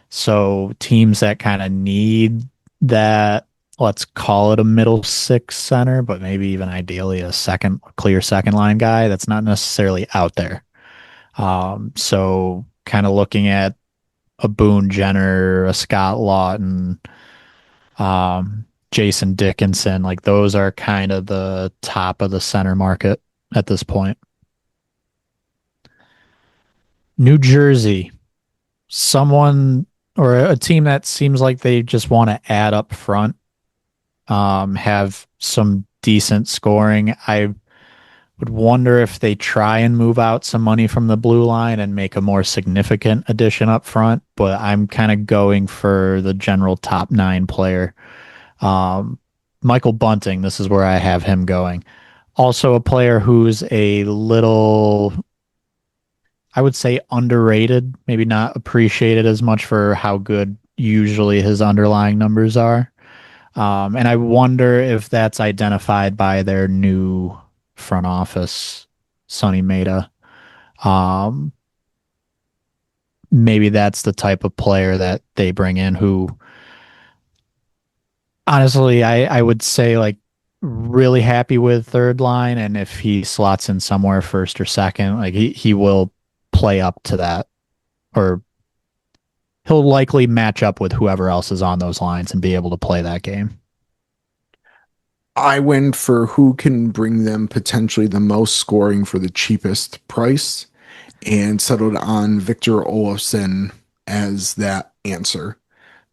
So teams that kind of need that, let's call it a middle six center, but maybe even ideally a second clear second line guy that's not necessarily out there. So kind of looking at a Boone Jenner, a Scott Lawton, Jason Dickinson, like those are kind of the top of the center market at this point. New Jersey, someone or a team that seems like they just want to add up front, have some decent scoring. I would wonder if they try and move out some money from the blue line and make a more significant addition up front, but I'm kind of going for the general top nine player. Um, Michael Bunting, this is where I have him going. Also a player who's a little I would say underrated, maybe not appreciated as much for how good usually his underlying numbers are. And I wonder if that's identified by their new front office, Sonny Meta. Um, Maybe that's the type of player that they bring in who, honestly, I would say like really happy with third line. And if he slots in somewhere first or second, like he will play up to that, or he'll likely match up with whoever else is on those lines and be able to play that game. I went for who can bring them potentially the most scoring for the cheapest price and settled on Victor Olofsson as that answer,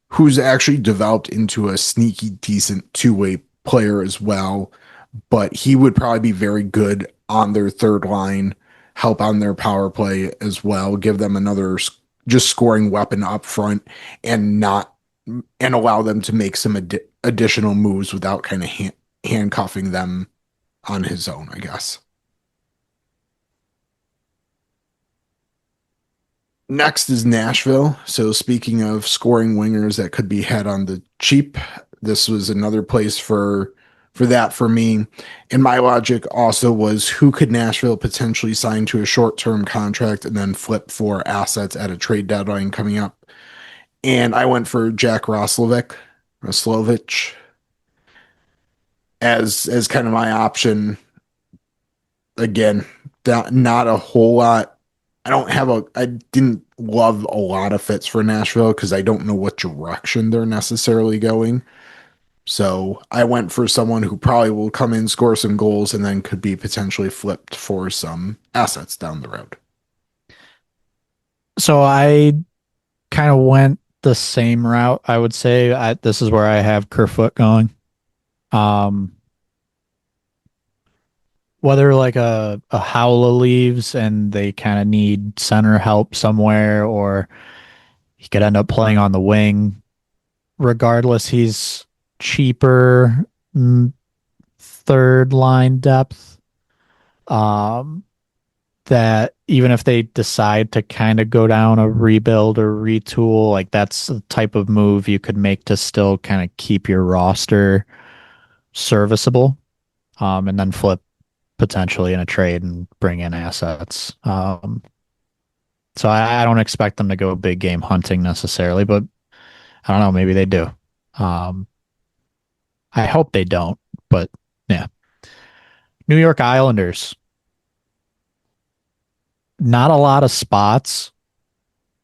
who's actually developed into a sneaky decent two-way player as well. But he would probably be very good on their third line, help on their power play as well, give them another just scoring weapon up front, and not and allow them to make some additional moves without kind of handcuffing them on his own, I guess. Next is Nashville. So speaking of scoring wingers that could be had on the cheap, this was another place for that for me. And my logic also was who could Nashville potentially sign to a short-term contract and then flip for assets at a trade deadline coming up. And I went for Jack Roslovich as kind of my option. Again, not a whole lot. I didn't love a lot of fits for Nashville because I don't know what direction they're necessarily going. So I went for someone who probably will come in, score some goals, and then could be potentially flipped for some assets down the road. So I kind of went the same route. I would say this is where I have Kerfoot going. Um, Whether like a Howla leaves and they kind of need center help somewhere, or he could end up playing on the wing. Regardless, he's cheaper, third line depth. Um, that even if they decide to kind of go down a rebuild or retool, like that's the type of move you could make to still kind of keep your roster serviceable, and then flip potentially in a trade and bring in assets. So I don't expect them to go big game hunting necessarily, but I don't know, maybe they do. Um, I hope they don't, but yeah. New York Islanders, not a lot of spots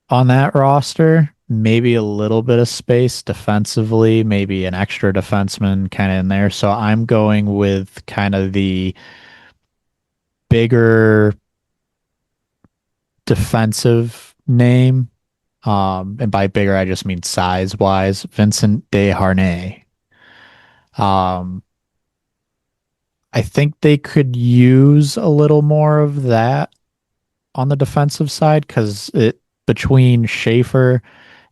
on that roster. Maybe a little bit of space defensively, maybe an extra defenseman kind of in there. So I'm going with kind of the bigger defensive name. And by bigger, I just mean size wise. Vincent Desharnais. Um, I think they could use a little more of that on the defensive side because it between Schaefer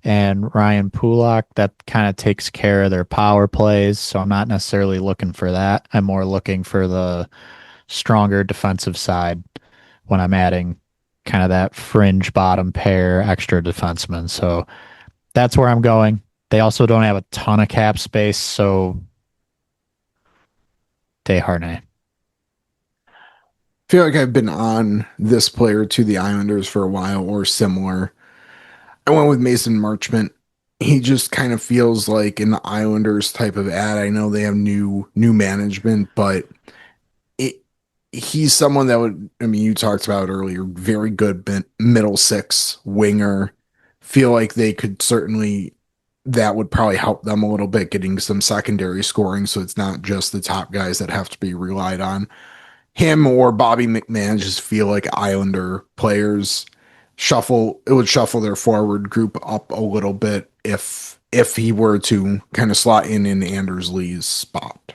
and Ryan Pulak, that kind of takes care of their power plays. So I'm not necessarily looking for that. I'm more looking for the stronger defensive side when I'm adding kind of that fringe bottom pair extra defenseman. So that's where I'm going. They also don't have a ton of cap space, so Desharnais. I feel like I've been on this player to the Islanders for a while or similar. I went with Mason Marchment. He just kind of feels like in the Islanders type of ad. I know they have new management, but it he's someone that would, I mean, you talked about earlier, very good middle six winger. Feel like they could certainly, that would probably help them a little bit getting some secondary scoring. So it's not just the top guys that have to be relied on. Him or Bobby McMahon just feel like Islander players it would shuffle their forward group up a little bit if he were to kind of slot in Anders Lee's spot.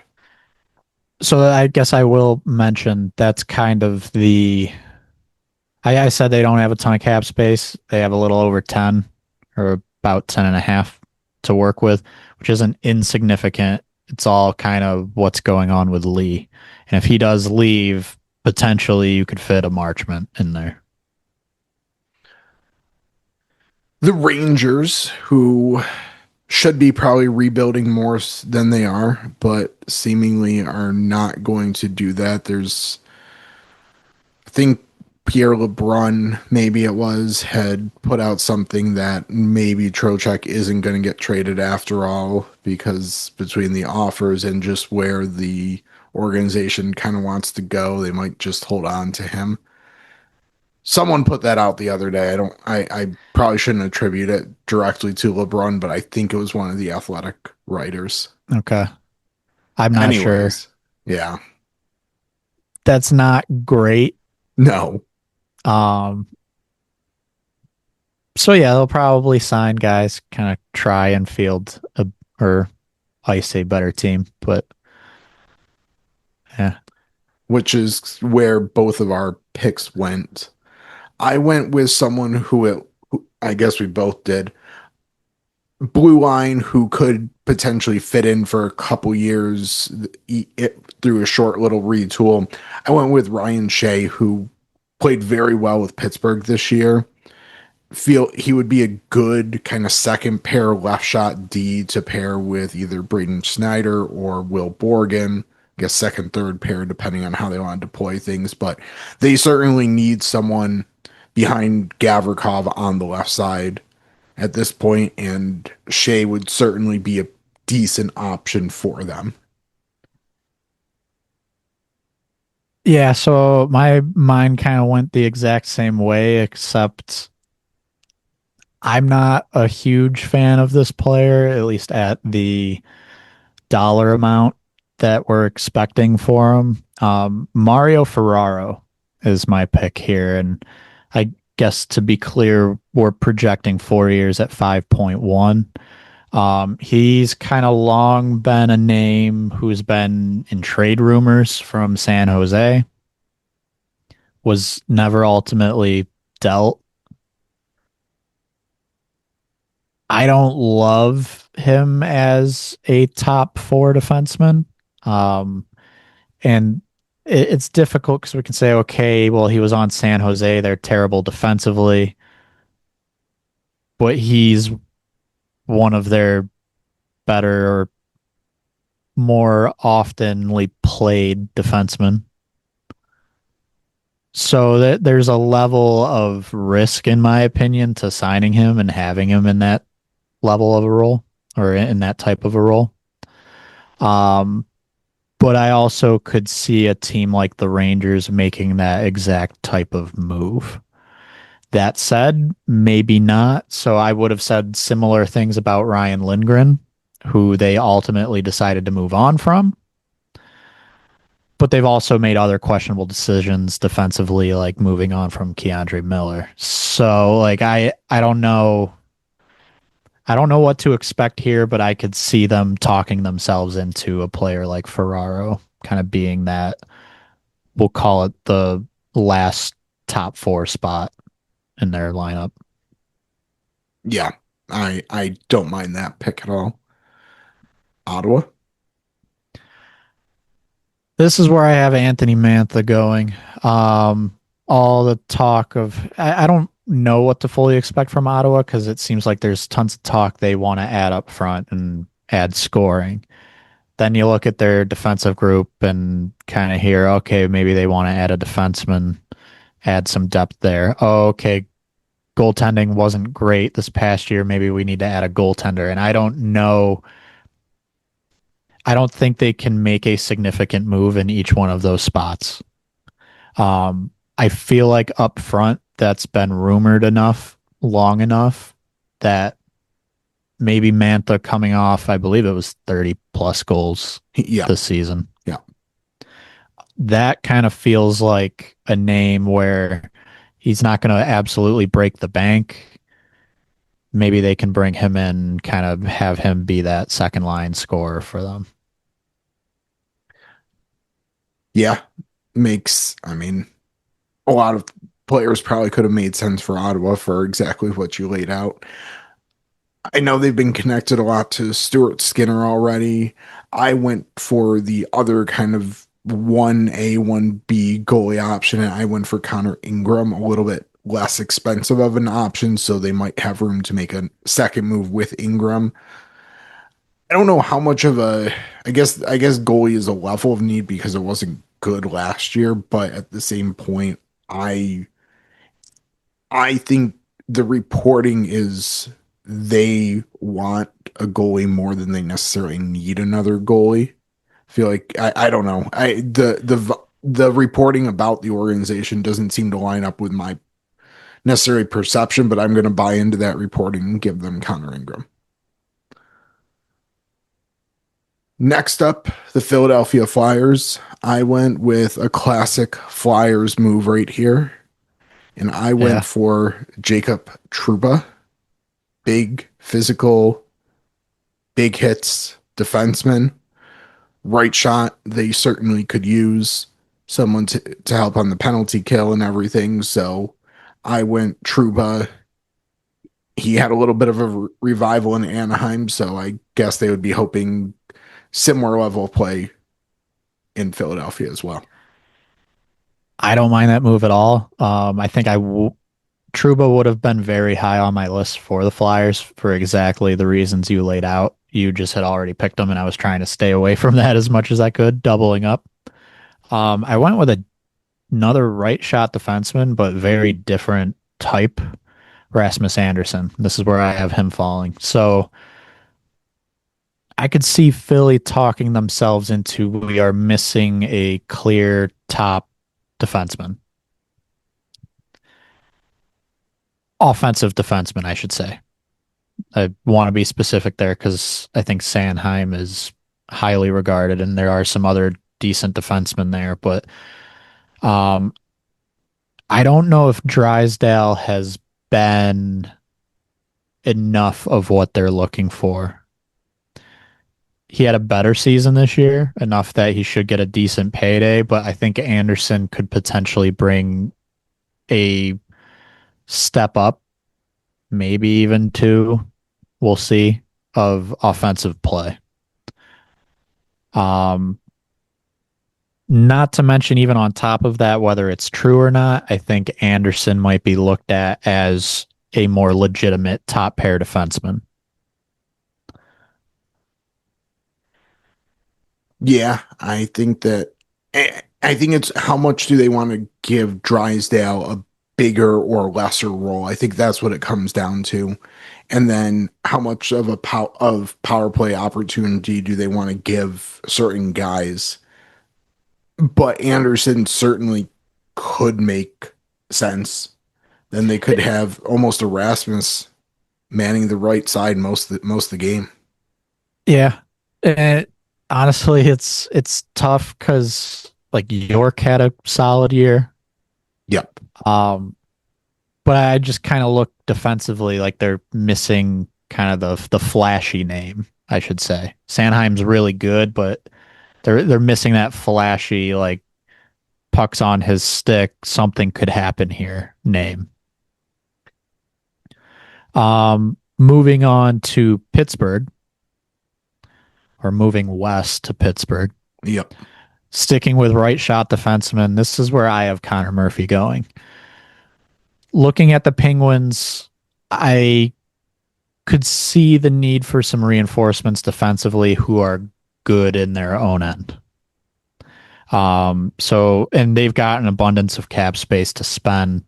So I guess I will mention that's kind of I said they don't have a ton of cap space. They have a little over 10 or about 10 and a half to work with, which isn't insignificant. It's all kind of what's going on with Lee. And if he does leave, potentially you could fit a Marchment in there. The Rangers, who should be probably rebuilding more than they are, but seemingly are not going to do that. I think Pierre LeBrun, maybe it was, had put out something that maybe Trocheck isn't going to get traded after all because between the offers and just where the organization kind of wants to go, they might just hold on to him. Someone put that out the other day. I probably shouldn't attribute it directly to LeBron, but I think it was one of the athletic writers. Okay. I'm not sure. Anyways, yeah. That's not great. No. Um, so yeah, they'll probably sign guys, kind of try and field or ice a better team. But yeah, Which is where both of our picks went. I went with someone who I guess we both did. Blue line who could potentially fit in for a couple years through a short little retool. I went with Ryan Shea, who played very well with Pittsburgh this year. Feel he would be a good kind of second pair left shot D to pair with either Braden Snyder or Will Borgen. I guess second, third pair, depending on how they want to deploy things. But they certainly need someone behind Gavrikov on the left side at this point, and Shea would certainly be a decent option for them. yeah. So my mind kind of went the exact same way, except I'm not a huge fan of this player, at least at the dollar amount that we're expecting for him. Mario Ferraro is my pick here. And I guess to be clear, we're projecting 4 years at 5.1. He's kind of long been a name who's been in trade rumors from San Jose, was never ultimately dealt. I don't love him as a top four defenseman. Um, and it's difficult because we can say, okay, well, he was on San Jose. They're terrible defensively, but he's one of their better or more oftenly played defensemen. So there's a level of risk, in my opinion, to signing him and having him in that level of a role or in that type of a role. Um, but I also could see a team like the Rangers making that exact type of move. That said, maybe not. So I would have said similar things about Ryan Lindgren, who they ultimately decided to move on from. But they've also made other questionable decisions defensively, like moving on from Keandre Miller. So like I don't know. I don't know what to expect here, but I could see them talking themselves into a player like Ferraro kind of being that, we'll call it the last top four spot in their lineup. Yeah, I don't mind that pick at all. Ottawa. This is where I have Anthony Mantha going. All the talk of, I don't know what to fully expect from Ottawa because it seems like there's tons of talk they want to add up front and add scoring. Then you look at their defensive group and kind of hear, okay, maybe they want to add a defenseman, add some depth there. Oh, okay, goaltending wasn't great this past year. Maybe we need to add a goaltender. And I don't know. I don't think they can make a significant move in each one of those spots. I feel like up front, that's been rumored enough, long enough that maybe Mantha coming off, I believe it was 30 plus goals Yeah, this season. yeah, That kind of feels like a name where he's not going to absolutely break the bank. Maybe they can bring him in, kind of have him be that second line scorer for them. yeah. Makes, I mean, a lot of players probably could have made sense for Ottawa for exactly what you laid out. I know they've been connected a lot to Stuart Skinner already. I went for the other kind of 1A, 1B goalie option, and I went for Connor Ingram a little bit less expensive of an option, so they might have room to make a second move with Ingram. I don't know how much of a I guess goalie is a level of need because it wasn't good last year, but at the same point, I I think the reporting is they want a goalie more than they necessarily need another goalie. I feel like I don't know. The reporting about the organization doesn't seem to line up with my necessary perception, but I'm going to buy into that reporting and give them Connor Ingram. Next up, the Philadelphia Flyers. I went with a classic Flyers move right here, and I went Yeah. for Jacob Trouba. Big, physical, big hits defenseman. Right shot, they certainly could use someone to help on the penalty kill and everything. So I went Trouba. He had a little bit of a revival in Anaheim, so I guess they would be hoping similar level of play in Philadelphia as well. I don't mind that move at all. I think Truba would have been very high on my list for the Flyers for exactly the reasons you laid out. You just had already picked them, and I was trying to stay away from that as much as I could, doubling up. I went with another right shot defenseman, but very different type, Rasmus Anderson. This is where I have him falling. So I could see Philly talking themselves into we are missing a clear top defenseman, offensive defenseman, I should say. I want to be specific there because I think Sanheim is highly regarded, and there are some other decent defensemen there. But um, I don't know if Drysdale has been enough of what they're looking for. He had a better season this year, enough that he should get a decent payday. But I think Anderson could potentially bring a step up, maybe even two. We'll see of offensive play. Um, Not to mention, even on top of that, whether it's true or not, I think Anderson might be looked at as a more legitimate top pair defenseman. Yeah, I think that I think it's how much do they want to give Drysdale a bigger or lesser role? I think that's what it comes down to. And then how much of a power play opportunity do they want to give certain guys? But Anderson certainly could make sense. Then they could have almost Erasmus manning the right side most of the game. Yeah. And honestly, it's tough because like York had a solid year. Yep. Um, but I just kind of look defensively like they're missing kind of the flashy name, I should say. Sanheim's really good, but they're missing that flashy like pucks on his stick, something could happen here name. Moving on to Pittsburgh, or moving west to Pittsburgh. Yep. Sticking with right shot defenseman, this is where I have Connor Murphy going. Looking at the Penguins, I could see the need for some reinforcements defensively who are good in their own end. And they've got an abundance of cap space to spend,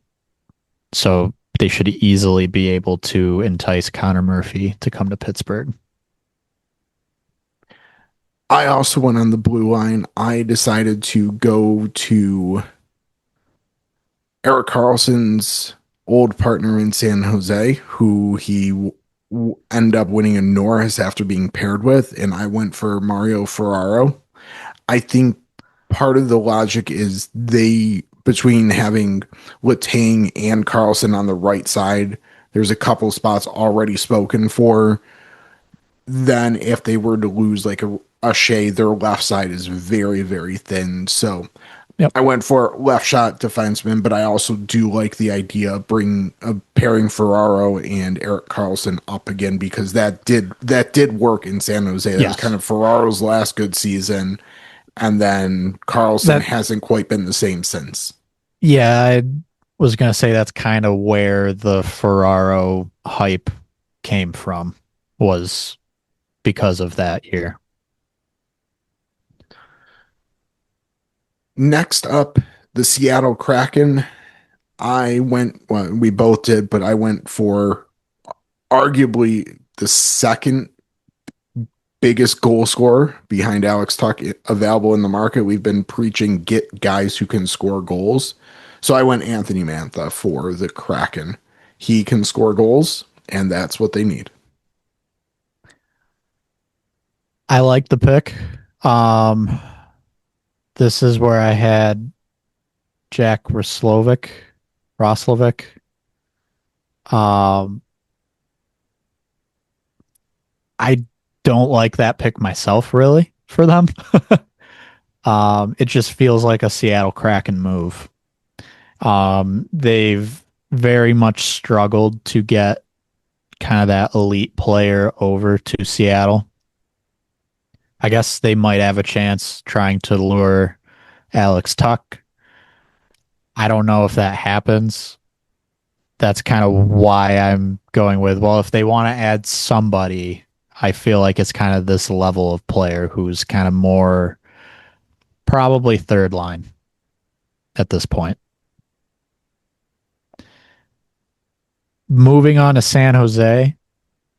so they should easily be able to entice Connor Murphy to come to Pittsburgh. I also went on the blue line. I decided to go to Eric Carlson's old partner in San Jose, who he ended up winning a Norris after being paired with, and I went for Mario Ferraro. I think part of the logic is they between having Letang and Carlson on the right side, there's a couple spots already spoken for. Then if they were to lose like a Shea, their left side is very, very thin. So Yep. I went for left shot defenseman, but I also do like the idea of pairing Ferraro and Eric Carlson up again because that did work in San Jose. That was kind Yes. of Ferraro's last good season, and then Carlson That hasn't quite been the same since. yeah, Was going to say that's kind of where the Ferraro hype came from, was because of that year. Next up, the Seattle Kraken. Well, we both did, but I went for arguably the second biggest goal scorer behind Alex Tuch available in the market. We've been preaching get guys who can score goals. So I went Anthony Mantha for the Kraken. He can score goals, and that's what they need. I like the pick. Um, this is where I had Jack Roslovic. Um, I don't like that pick myself, really, for them. It just feels like a Seattle Kraken move. They've very much struggled to get kind of that elite player over to Seattle. I guess they might have a chance trying to lure Alex Tuch. I don't know if that happens. That's kind of why I'm going with, well, if they want to add somebody, I feel like it's kind of this level of player who's kind of more probably third line at this point. Moving on to San Jose,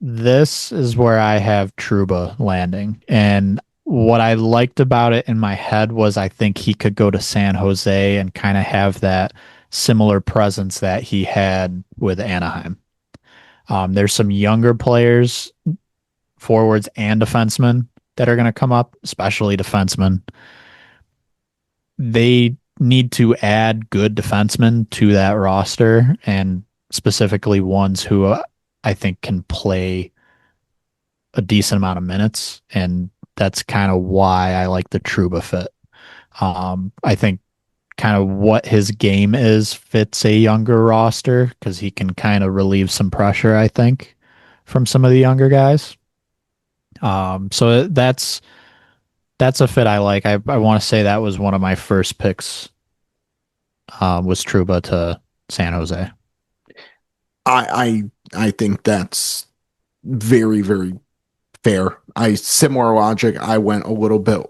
this is where I have Truba landing. And what I liked about it in my head was I think he could go to San Jose and kind of have that similar presence that he had with Anaheim. There's some younger players, forwards and defensemen, that are going to come up, especially defensemen. They need to add good defensemen to that roster, and specifically ones who I think can play a decent amount of minutes. And that's kind of why I like the Truba fit. I think kind of what his game is fits a younger roster because he can kind of relieve some pressure, I think, from some of the younger guys. So that's a fit I like. I want to say that was one of my first picks. Was Truba to San Jose. I think that's very, very fair. I similar logic. I went a little bit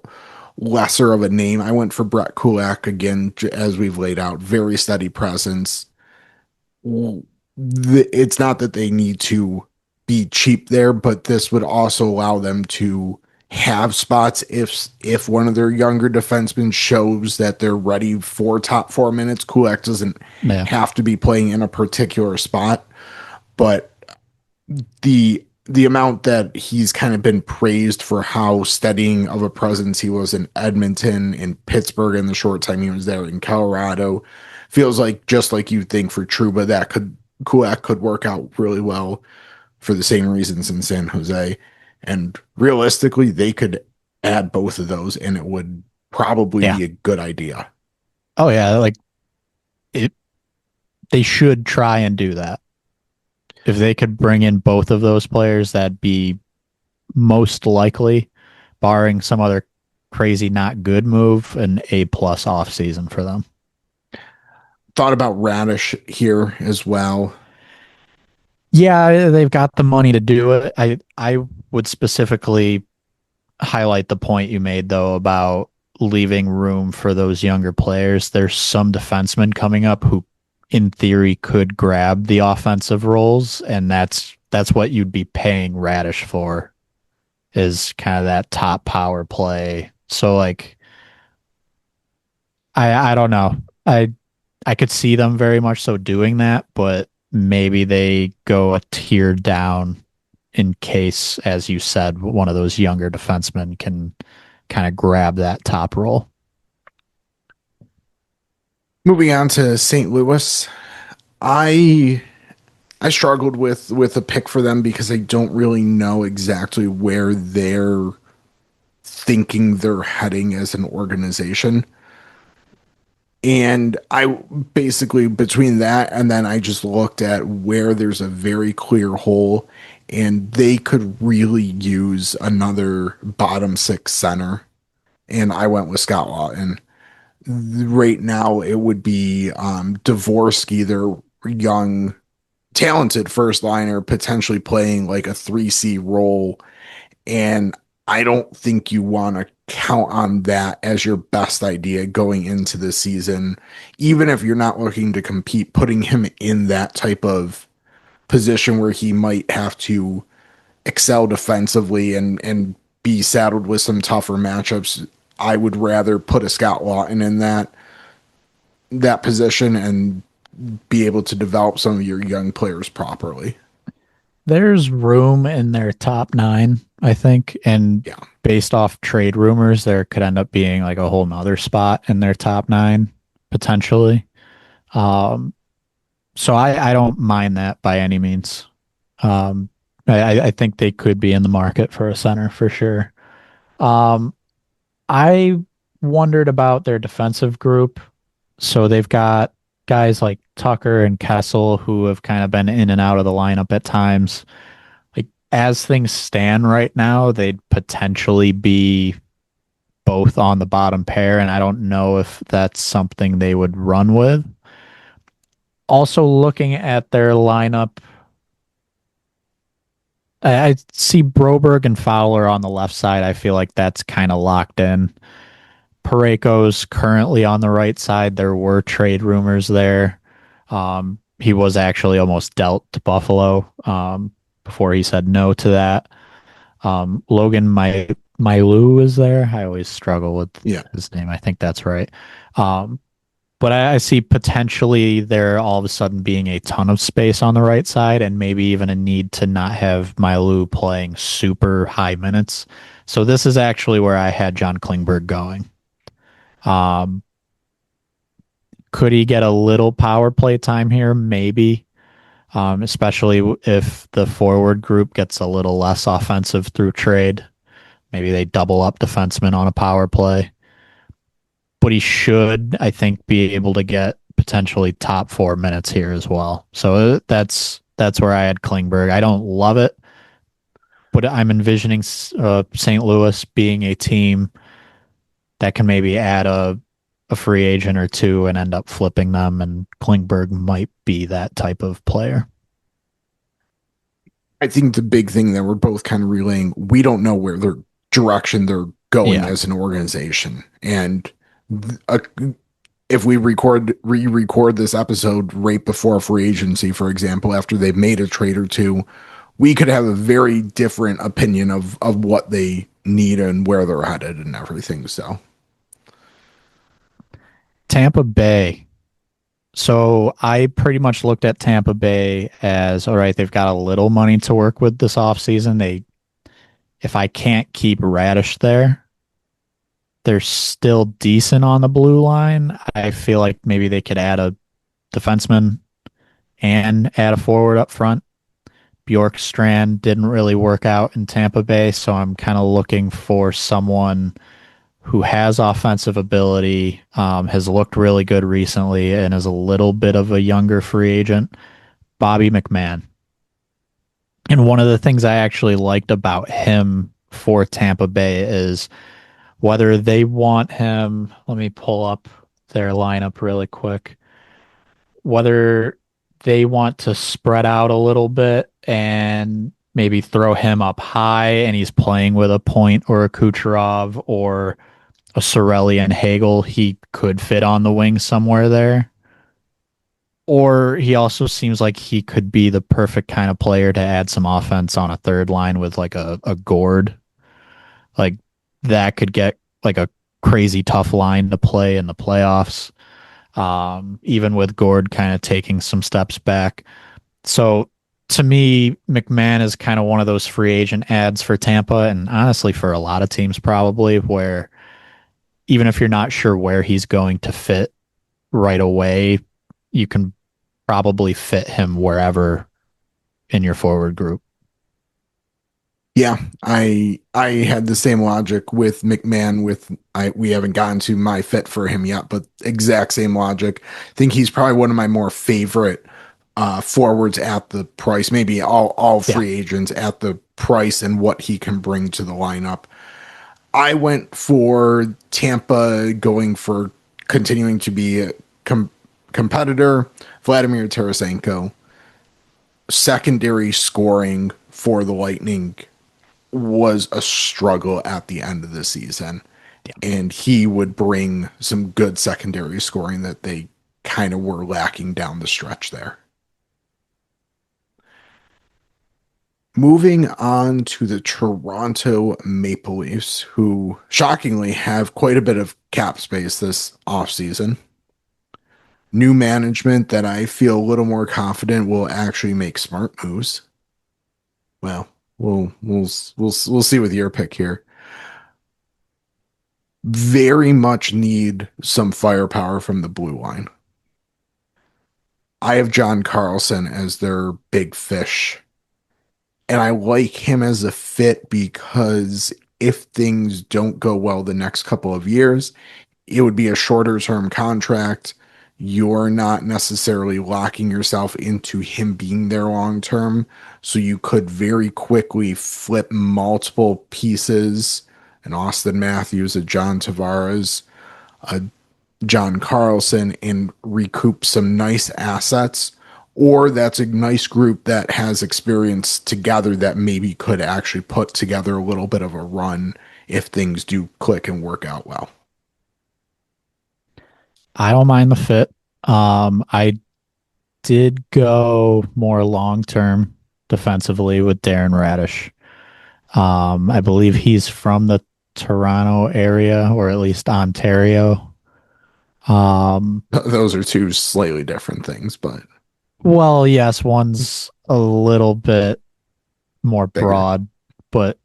lesser of a name. I went for Brett Kulak again, as we've laid out. Very steady presence. It's not that they need to be cheap there, but this would also allow them to have spots if one of their younger defensemen shows that they're ready for top 4 minutes. Kulak doesn't Yeah. have to be playing in a particular spot, but the amount that he's kind of been praised for how steadying of a presence he was in Edmonton, in Pittsburgh, in the short time he was there, in Colorado, feels like just like you think for Truba, that could Kulak could work out really well for the same reasons in San Jose. And realistically, they could add both of those and it would probably Yeah. be a good idea. Oh yeah. Like it. They should try and do that. If they could bring in both of those players, that'd be most likely, barring some other crazy not good move, an A plus off season for them. Thought about Raddysh here as well. Yeah, they've got the money to do it. I would specifically highlight the point you made though about leaving room for those younger players. There's some defensemen coming up who in theory could grab the offensive roles, and that's what you'd be paying Raddysh for, is kind of that top power play. So like I don't know. I could see them very much so doing that, but maybe they go a tier down in case, as you said, one of those younger defensemen can kind of grab that top role. Moving on to St. Louis, I I struggled with a pick for them because I don't really know exactly where they're thinking they're heading as an organization. And I basically between that and then I just looked at where there's a very clear hole and they could really use another bottom six center. And I went with Scott Lawton. right now it would be Dvorsky, their young, talented first liner, potentially playing like a 3C role. And I don't think you want to count on that as your best idea going into the season. Even if you're not looking to compete, putting him in that type of position where he might have to excel defensively and be saddled with some tougher matchups. I would rather put a Scott Lawton in that position and be able to develop some of your young players properly. There's room in their top nine, I think, and Yeah. based off trade rumors, there could end up being like a whole nother spot in their top nine potentially. Um, so I don't mind that by any means. Um, I think they could be in the market for a center for sure. Um, I wondered about their defensive group. So they've got guys like Tucker and Kessel who have kind of been in and out of the lineup at times. Like as things stand right now, they'd potentially be both on the bottom pair, and I don't know if that's something they would run with. Also, looking at their lineup, I see Broberg and Fowler on the left side. I feel like that's kind of locked in. Pareko's currently on the right side. There were trade rumors there. He was actually almost dealt to Buffalo before he said no to that. Logan Mailu is there. I always struggle with Yeah. his name. I think that's right. Um, but I see potentially there all of a sudden being a ton of space on the right side and maybe even a need to not have Mailu playing super high minutes. So this is actually where I had John Klingberg going. Um, could he get a little power play time here? Maybe. Especially if the forward group gets a little less offensive through trade. Maybe they double up defensemen on a power play. But he should, I think, be able to get potentially top 4 minutes here as well. So that's where I had Klingberg. I don't love it, but I'm envisioning St. Louis being a team that can maybe add a free agent or two and end up flipping them, and Klingberg might be that type of player. I think the big thing that we're both kind of relaying, we don't know where their direction they're going Yeah. as an organization. And uh, if we re-record this episode right before free agency, for example, after they've made a trade or two, we could have a very different opinion of what they need and where they're headed and everything. So Tampa Bay. So I pretty much looked at Tampa Bay as all right, they've got a little money to work with this offseason. If I can't keep Raddysh there, they're still decent on the blue line. I feel like maybe they could add a defenseman and add a forward up front. Bjorkstrand didn't really work out in Tampa Bay, so I'm kind of looking for someone who has offensive ability, has looked really good recently, and is a little bit of a younger free agent. Bobby McMahon. And one of the things I actually liked about him for Tampa Bay is whether they want him. Let me pull up their lineup really quick. Whether they want to spread out a little bit and maybe throw him up high and he's playing with a Point or a Kucherov or a Sorelli and Hagel, he could fit on the wing somewhere there. Or he also seems like he could be the perfect kind of player to add some offense on a third line with like a Gord. Like that could get like a crazy tough line to play in the playoffs. Even with Gord kind of taking some steps back. So to me, McMahon is kind of one of those free agent ads for Tampa, and honestly for a lot of teams probably, where even if you're not sure where he's going to fit right away, you can probably fit him wherever in your forward group. yeah, I had the same logic with McMahon. We haven't gotten to my fit for him yet, but exact same logic. I think he's probably one of my more favorite forwards at the price. Maybe all Yeah. free agents at the price and what he can bring to the lineup. I went for Tampa, going for continuing to be a competitor. Vladimir Tarasenko, secondary scoring for the Lightning was a struggle at the end of the season. And he would bring some good secondary scoring that they kind of were lacking down the stretch there. Moving on to the Toronto Maple Leafs, who shockingly have quite a bit of cap space this offseason. New management that I feel a little more confident will actually make smart moves. Well, we'll see with your pick here. Very much need some firepower from the blue line. I have John Carlson as their big fish. And I like him as a fit because if things don't go well the next couple of years, it would be a shorter term contract. You're not necessarily locking yourself into him being there long term. So you could very quickly flip multiple pieces, an Austin Matthews, a John Tavares, a John Carlson, and recoup some nice assets. Or that's a nice group that has experience together that maybe could actually put together a little bit of a run if things do click and work out well. I don't mind the fit. I did go more long term defensively with Darren Raddysh. I believe he's from the Toronto area or at least Ontario. Those are two slightly different things, but Well, yes, one's a little bit more bigger. broad, but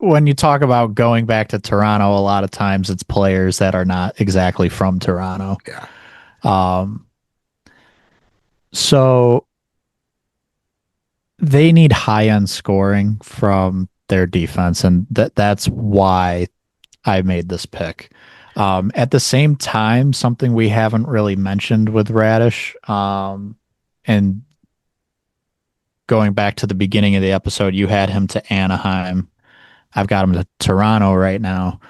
when you talk about going back to Toronto, a lot of times it's players that are not exactly from Toronto. Yeah. Um, so they need high end scoring from their defense, and that's why I made this pick. At the same time, something we haven't really mentioned with Radish, and going back to the beginning of the episode, you had him to Anaheim. I've got him to Toronto right now.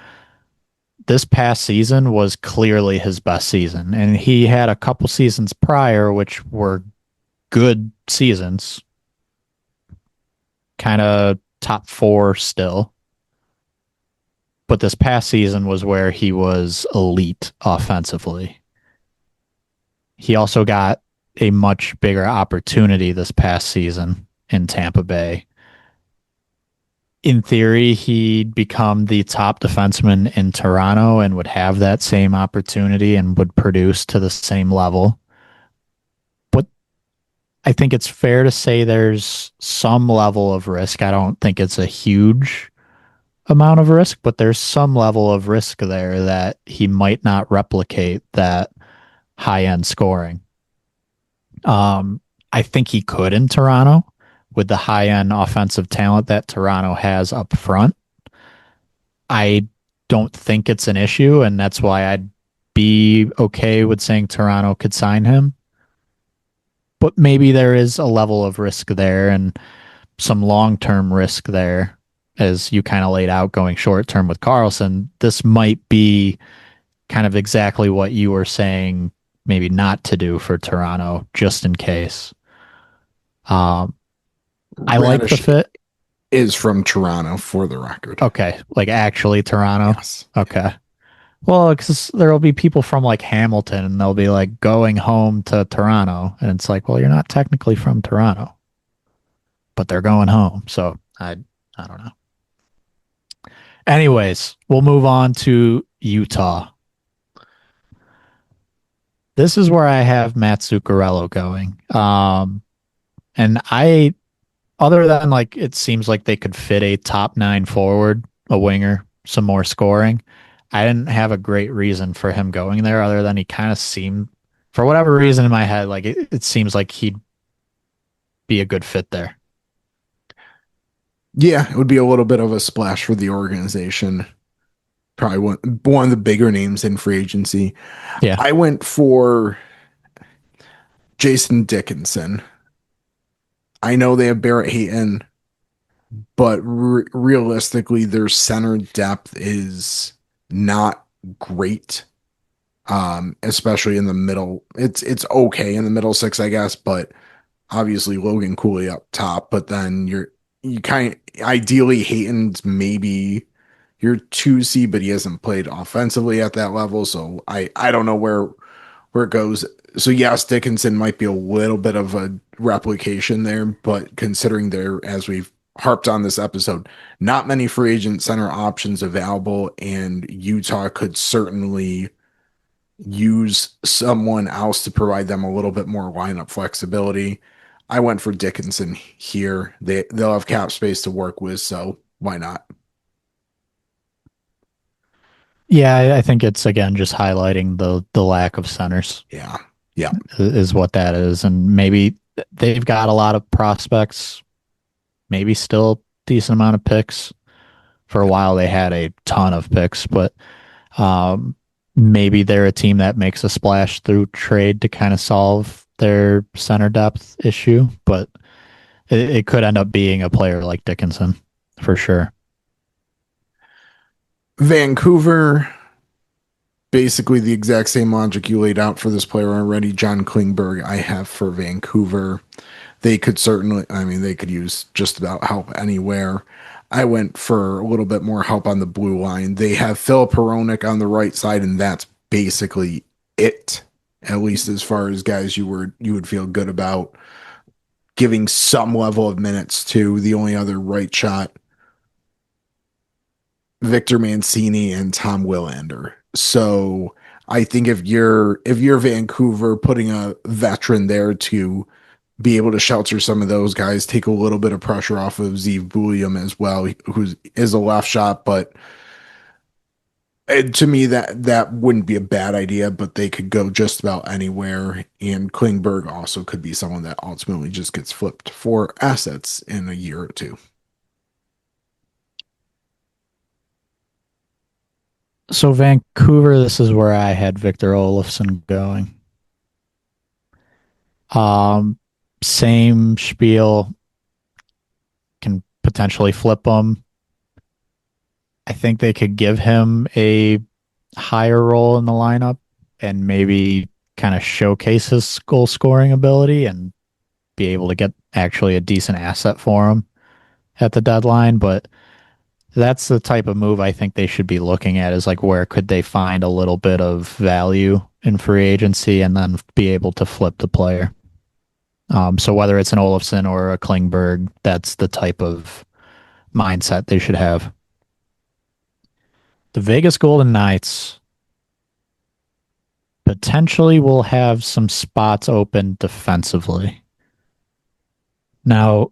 This past season was clearly his best season, and he had a couple seasons prior, which were good seasons, kind of top four still. But this past season was where he was elite offensively. He also got a much bigger opportunity this past season in Tampa Bay. In theory, he'd become the top defenseman in Toronto and would have that same opportunity and would produce to the same level. But I think it's fair to say there's some level of risk. I don't think it's a huge amount of risk, but there's some level of risk there that he might not replicate that high end scoring. I think he could in Toronto with the high end offensive talent that Toronto has up front. I don't think it's an issue, and that's why I'd be okay with saying Toronto could sign him. But maybe there is a level of risk there and some long term risk there, as you kind of laid out going short term with Carlson. This might be kind of exactly what you were saying, maybe not to do for Toronto, just in case. Um, I like the Radish fit. is from Toronto for the record. Okay, like actually Toronto. Yes. Okay. Well, because there will be people from like Hamilton and they'll be like going home to Toronto. And it's like, well, you're not technically from Toronto, but they're going home. So I don't know. Anyways, we'll move on to Utah. This is where I have Matt Zuccarello going. And other than like, it seems like they could fit a top nine forward, a winger, some more scoring. I didn't have a great reason for him going there other than he kind of seemed, for whatever reason in my head, like it seems like he'd be a good fit there. Yeah, it would be a little bit of a splash for the organization. Probably one of the bigger names in free agency. Yeah. I went for Jason Dickinson. I know they have Barrett Hayton, but realistically, their center depth is not great. especially in the middle. It's okay in the middle six, I guess, but obviously Logan Cooley up top. But then you kind of ideally Hayton's maybe your 2C, but he hasn't played offensively at that level, so I don't know where it goes. So yes, Dickinson might be a little bit of a replication there, but considering there, as we've harped on this episode, not many free agent center options available, and Utah could certainly use someone else to provide them a little bit more lineup flexibility. I went for Dickinson here. They'll have cap space to work with, so why not? Yeah, I think it's again just highlighting the lack of centers Yeah. Yeah. is what that is, and maybe they've got a lot of prospects, maybe still decent amount of picks. For a while, they had a ton of picks, but um, maybe they're a team that makes a splash through trade to kind of solve their center depth issue, but it could end up being a player like Dickinson for sure. Vancouver, basically the exact same logic you laid out for this player already. John Klingberg, I have for Vancouver. They could certainly, I mean, they could use just about help anywhere. I went for a little bit more help on the blue line. They have Phil Peronic on the right side, and that's basically it. At least as far as guys you would feel good about giving some level of minutes to. The only other right shot, Victor Mancini and Tom Willander. So I think if you're Vancouver, putting a veteran there to be able to shelter some of those guys, take a little bit of pressure off of Zeev Bulliam as well, who is a left shot, but to me that wouldn't be a bad idea. But they could go just about anywhere, and Klingberg also could be someone that ultimately just gets flipped for assets in a year or two. So Vancouver, this is where I had Victor Olofsson going. Um, Same spiel, can potentially flip him. I think they could give him a higher role in the lineup and maybe kind of showcase his goal scoring ability and be able to get actually a decent asset for him at the deadline. But that's the type of move I think they should be looking at, is like where could they find a little bit of value in free agency and then be able to flip the player. So whether it's an Olofsson or a Klingberg, that's the type of mindset they should have. The Vegas Golden Knights potentially will have some spots open defensively. Now,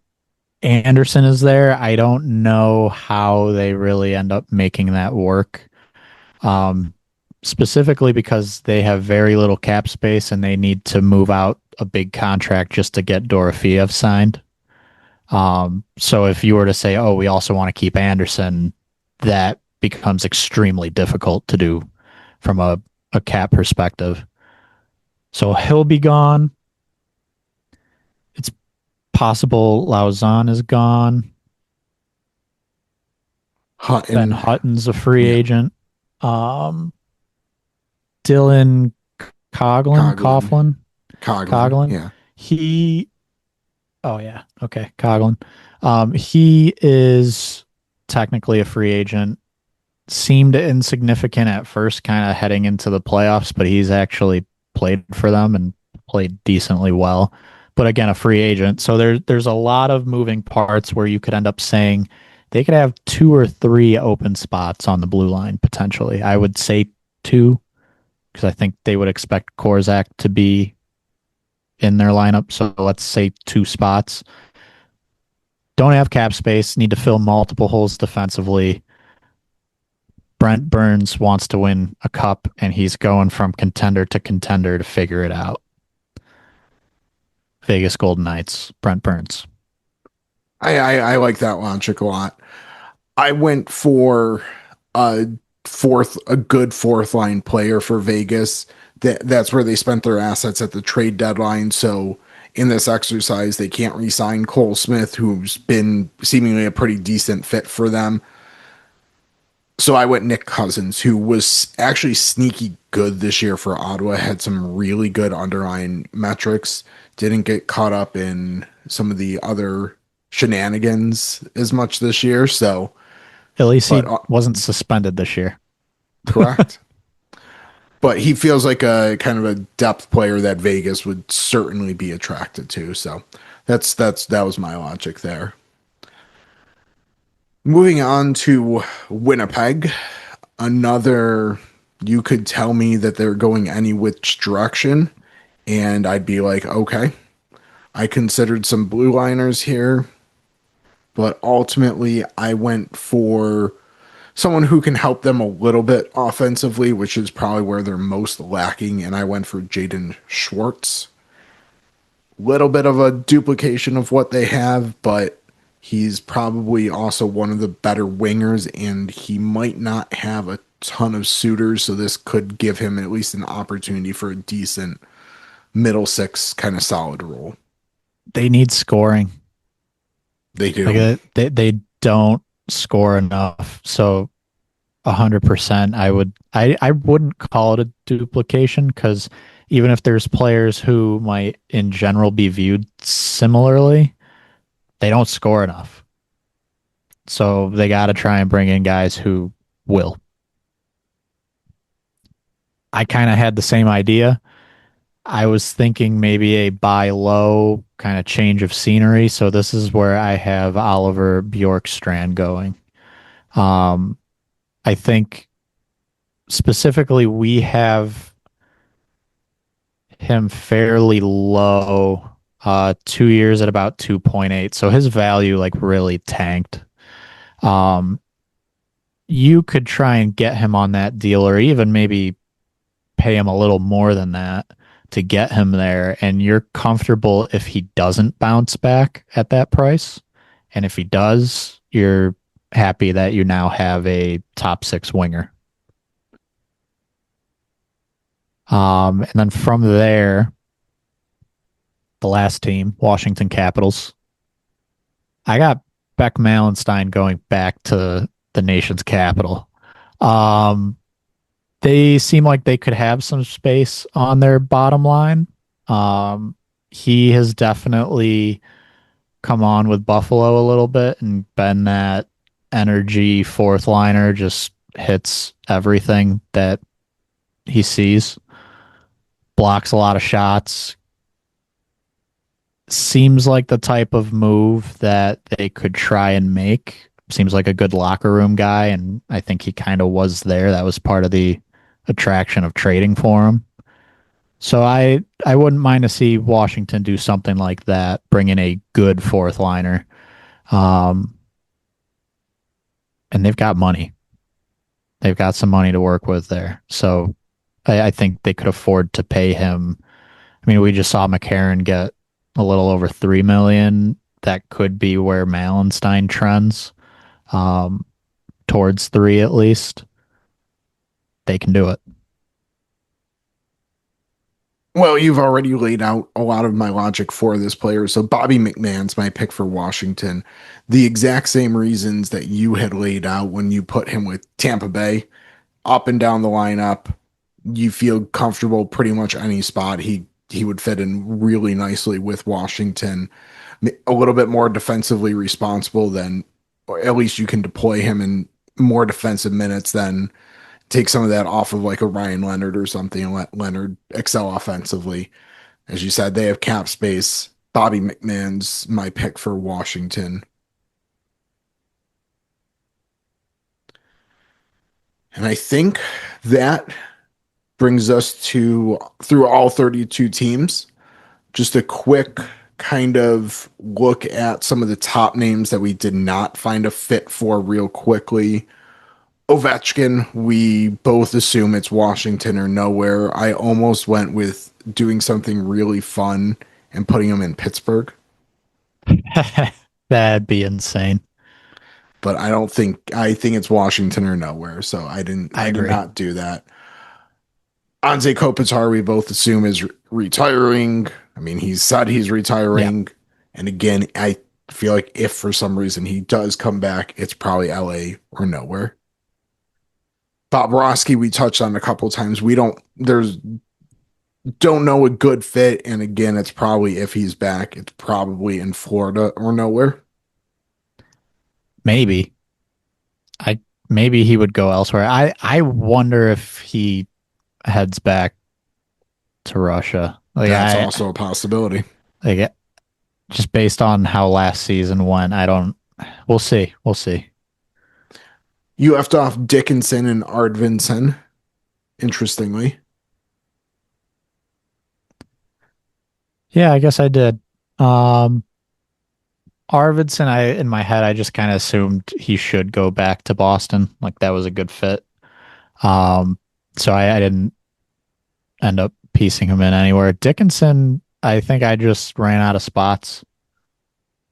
Anderson is there. I don't know how they really end up making that work. Um, Specifically because they have very little cap space and they need to move out a big contract just to get Dorofeev signed. So if you were to say, oh, we also want to keep Anderson, that becomes extremely difficult to do from a cap perspective. So he'll be gone. It's possible Lauzon is gone. Ben Hutton, Hutton's a free yeah, agent. Dylan Coglin, Coughlin, Coglin, Coughlin. yeah. He, oh yeah, okay, Coughlin. He is technically a free agent. Seemed insignificant at first, kind of heading into the playoffs, but he's actually played for them and played decently well. But again, a free agent. So there's a lot of moving parts where you could end up saying they could have two or three open spots on the blue line potentially. I would say two because I think they would expect Korzak to be in their lineup. So let's say two spots. Don't have cap space, need to fill multiple holes defensively. Brent Burns wants to win a cup and he's going from contender to contender to figure it out. Vegas Golden Knights, Brent Burns. I like that logic a lot. I went for a a good fourth line player for Vegas. That's where they spent their assets at the trade deadline. So in this exercise, they can't re-sign Cole Smith, who's been seemingly a pretty decent fit for them. So I went Nick Cousins, who was actually sneaky good this year for Ottawa, had some really good underlying metrics, didn't get caught up in some of the other shenanigans as much this year. So, At least but he wasn't suspended this year. correct. But he feels like a kind of a depth player that Vegas would certainly be attracted to. So that was my logic there. Moving on to Winnipeg, another you could tell me that they're going any which direction, and I'd be like, okay. I considered some blue liners here, but ultimately I went for someone who can help them a little bit offensively, which is probably where they're most lacking, and I went for Jaden Schwartz. Little bit of a duplication of what they have, but he's probably also one of the better wingers, and he might not have a ton of suitors, so this could give him at least an opportunity for a decent middle six kind of solid role. They need scoring. They Like do. they don't score enough. So 100%, I wouldn't call it a duplication because even if there's players who might in general be viewed similarly, they don't score enough. So they got to try and bring in guys who will. I kind of had the same idea. I was thinking maybe a buy low kind of change of scenery. So this is where I have Oliver Bjorkstrand going. Um, I think specifically we have him fairly low, 2 years at about 2.8. So his value like really tanked. Um, you could try and get him on that deal or even maybe pay him a little more than that to get him there. And you're comfortable if he doesn't bounce back at that price. And if he does, you're happy that you now have a top six winger. And then from there, the last team, Washington Capitals. I got Beck Malenstein going back to the nation's capital. Um, they seem like they could have some space on their bottom line. Um, he has definitely come on with Buffalo a little bit and been that energy fourth liner, just hits everything that he sees, blocks a lot of shots. Seems like the type of move that they could try and make. Seems like a good locker room guy, and I think he kind of was there. That was part of the attraction of trading for him. So I wouldn't mind to see Washington do something like that, bring in a good fourth liner. Um, and they've got money. They've got some money to work with there. So I think they could afford to pay him. I mean, we just saw McCarron get a little over 3 million. That could be where Malenstein trends, um, towards three at least. They can do it. Well, you've already laid out a lot of my logic for this player. So Bobby McMahon's my pick for Washington. The exact same reasons that you had laid out when you put him with Tampa Bay, up and down the lineup. You feel comfortable pretty much any spot. He would fit in really nicely with Washington. A little bit more defensively responsible than, or at least you can deploy him in more defensive minutes than take some of that off of like a Ryan Leonard or something and let Leonard excel offensively. As you said, they have cap space. Bobby McMahon's my pick for Washington. And I think that brings us to through all 32 teams. Just a quick kind of look at some of the top names that we did not find a fit for real quickly. Ovechkin, we both assume it's Washington or nowhere. I almost went with doing something really fun and putting him in Pittsburgh, That'd be insane. but I think it's Washington or nowhere. So I I did agree. not do that. Anze Kopitar, we both assume is retiring. I mean, he said he's Yeah. retiring. And again, I feel like if for some reason he does come back, it's probably LA or nowhere. Bobrovsky, we touched on a couple times. We don't know a good fit. And again, it's probably if he's back, it's probably in Florida or nowhere. Maybe I maybe he would go elsewhere. I wonder if he heads back to Russia. That's also a possibility. Like just based on how last season went, I don't. We'll see. We'll see. You left off Dickinson and Ardvinson, interestingly. Yeah, I guess I did. Um, Arvidsson, I in my head, I just kind of assumed he should go back to Boston. Like that was a good fit. Um, so I didn't end up piecing him in anywhere. Dickinson, I think I just ran out of spots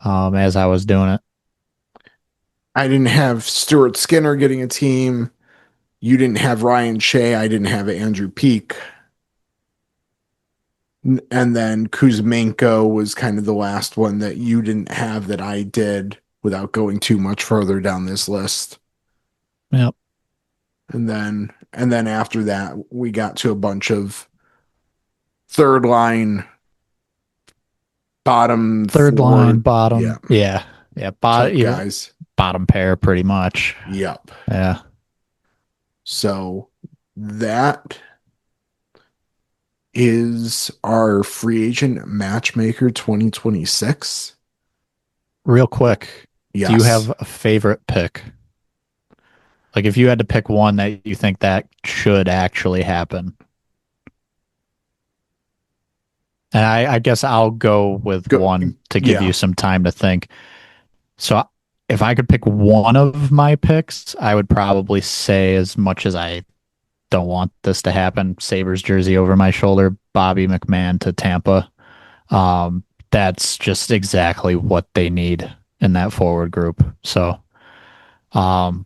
as I was doing it. I didn't have Stuart Skinner getting a team. You didn't have Ryan Shea. I didn't have Andrew Peak. And then Kuzmenko was kind of the last one that you didn't have that I did without going too much further down this list. Yep. And then after that, we got to a bunch of third line, bottom Third line, four, yeah, bottom. Yeah. Yeah. type Even guys. bottom pair, pretty much. Yep. Yeah. So that is our free agent matchmaker 2026. Real quick, do you Yes. have a favorite pick? Like if you had to pick one that you think that should actually happen. And I guess I'll go with Go. one to give Yeah. you some time to think. So if I could pick one of my picks, I would probably say, as much as I don't want this to happen, Sabres jersey over my shoulder, Bobby McMahon to Tampa. That's just exactly what they need in that forward group. So, um,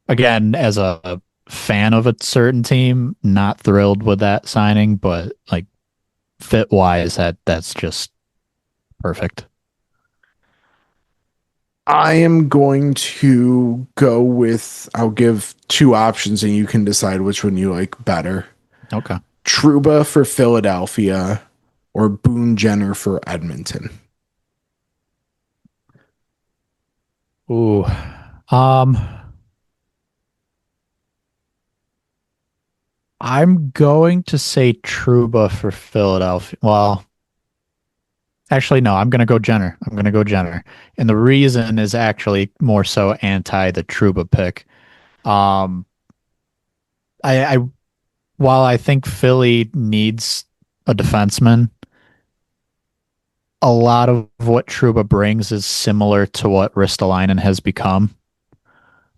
again, as a fan of a certain team, not thrilled with that signing, but like fit wise, that's just perfect. I am going to go with, I'll give two options and you can decide which one you like better. Okay. Truba for Philadelphia or Boone Jenner for Edmonton. Ooh. Um, I'm going to say Truba for Philadelphia. Well, actually, no, I'm going to go Jenner. I'm going to go Jenner. And the reason is actually more so anti the Truba pick. Um, I while I think Philly needs a defenseman, a lot of what Truba brings is similar to what Ristolainen has become.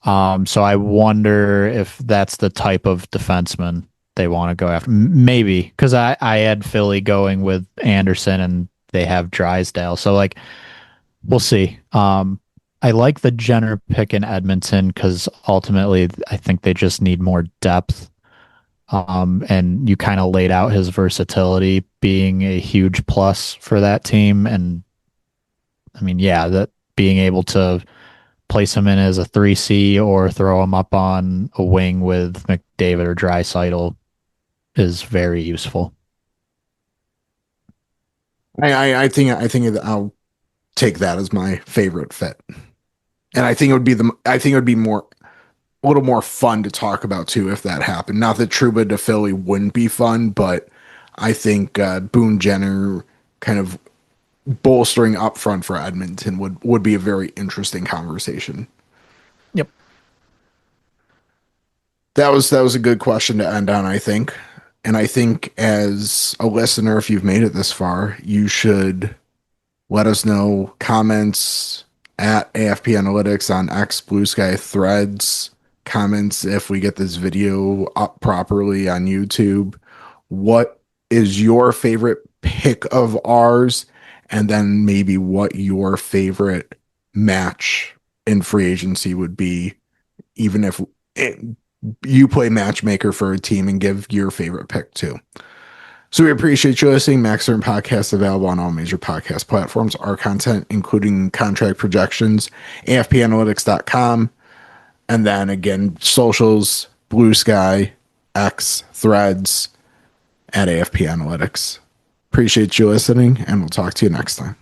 So I wonder if that's the type of defenseman they want to go after. Maybe because I had Philly going with Anderson and they have Drysdale. So like we'll see. I like the Jenner pick in Edmonton because ultimately I think they just need more depth. And you kind of laid out his versatility being a huge plus for that team. And I mean, yeah, that being able to place him in as a 3C or throw him up on a wing with McDavid or Draisaitl is very useful. I think I'll take that as my favorite fit. And I think it would be more a little more fun to talk about too if that happened. Not that Truba to Philly wouldn't be fun, but I think Boone Jenner kind of bolstering up front for Edmonton would be a very interesting conversation. Yep. That was a good question to end on, I think. And I think as a listener, if you've made it this far, you should let us know comments at AFP Analytics on X, Blue Sky Threads, comments if we get this video up properly on YouTube. What is your favorite pick of ours? And then maybe what your favorite match in free agency would be, even if it, you play matchmaker for a team and give your favorite pick too. So we appreciate you listening. Max Certain Podcast available on all major podcast platforms. Our content, including contract projections, AFPanalytics.com. And then again, socials, Blue Sky, X, Threads, at AFP Analytics. Appreciate you listening, and we'll talk to you next time.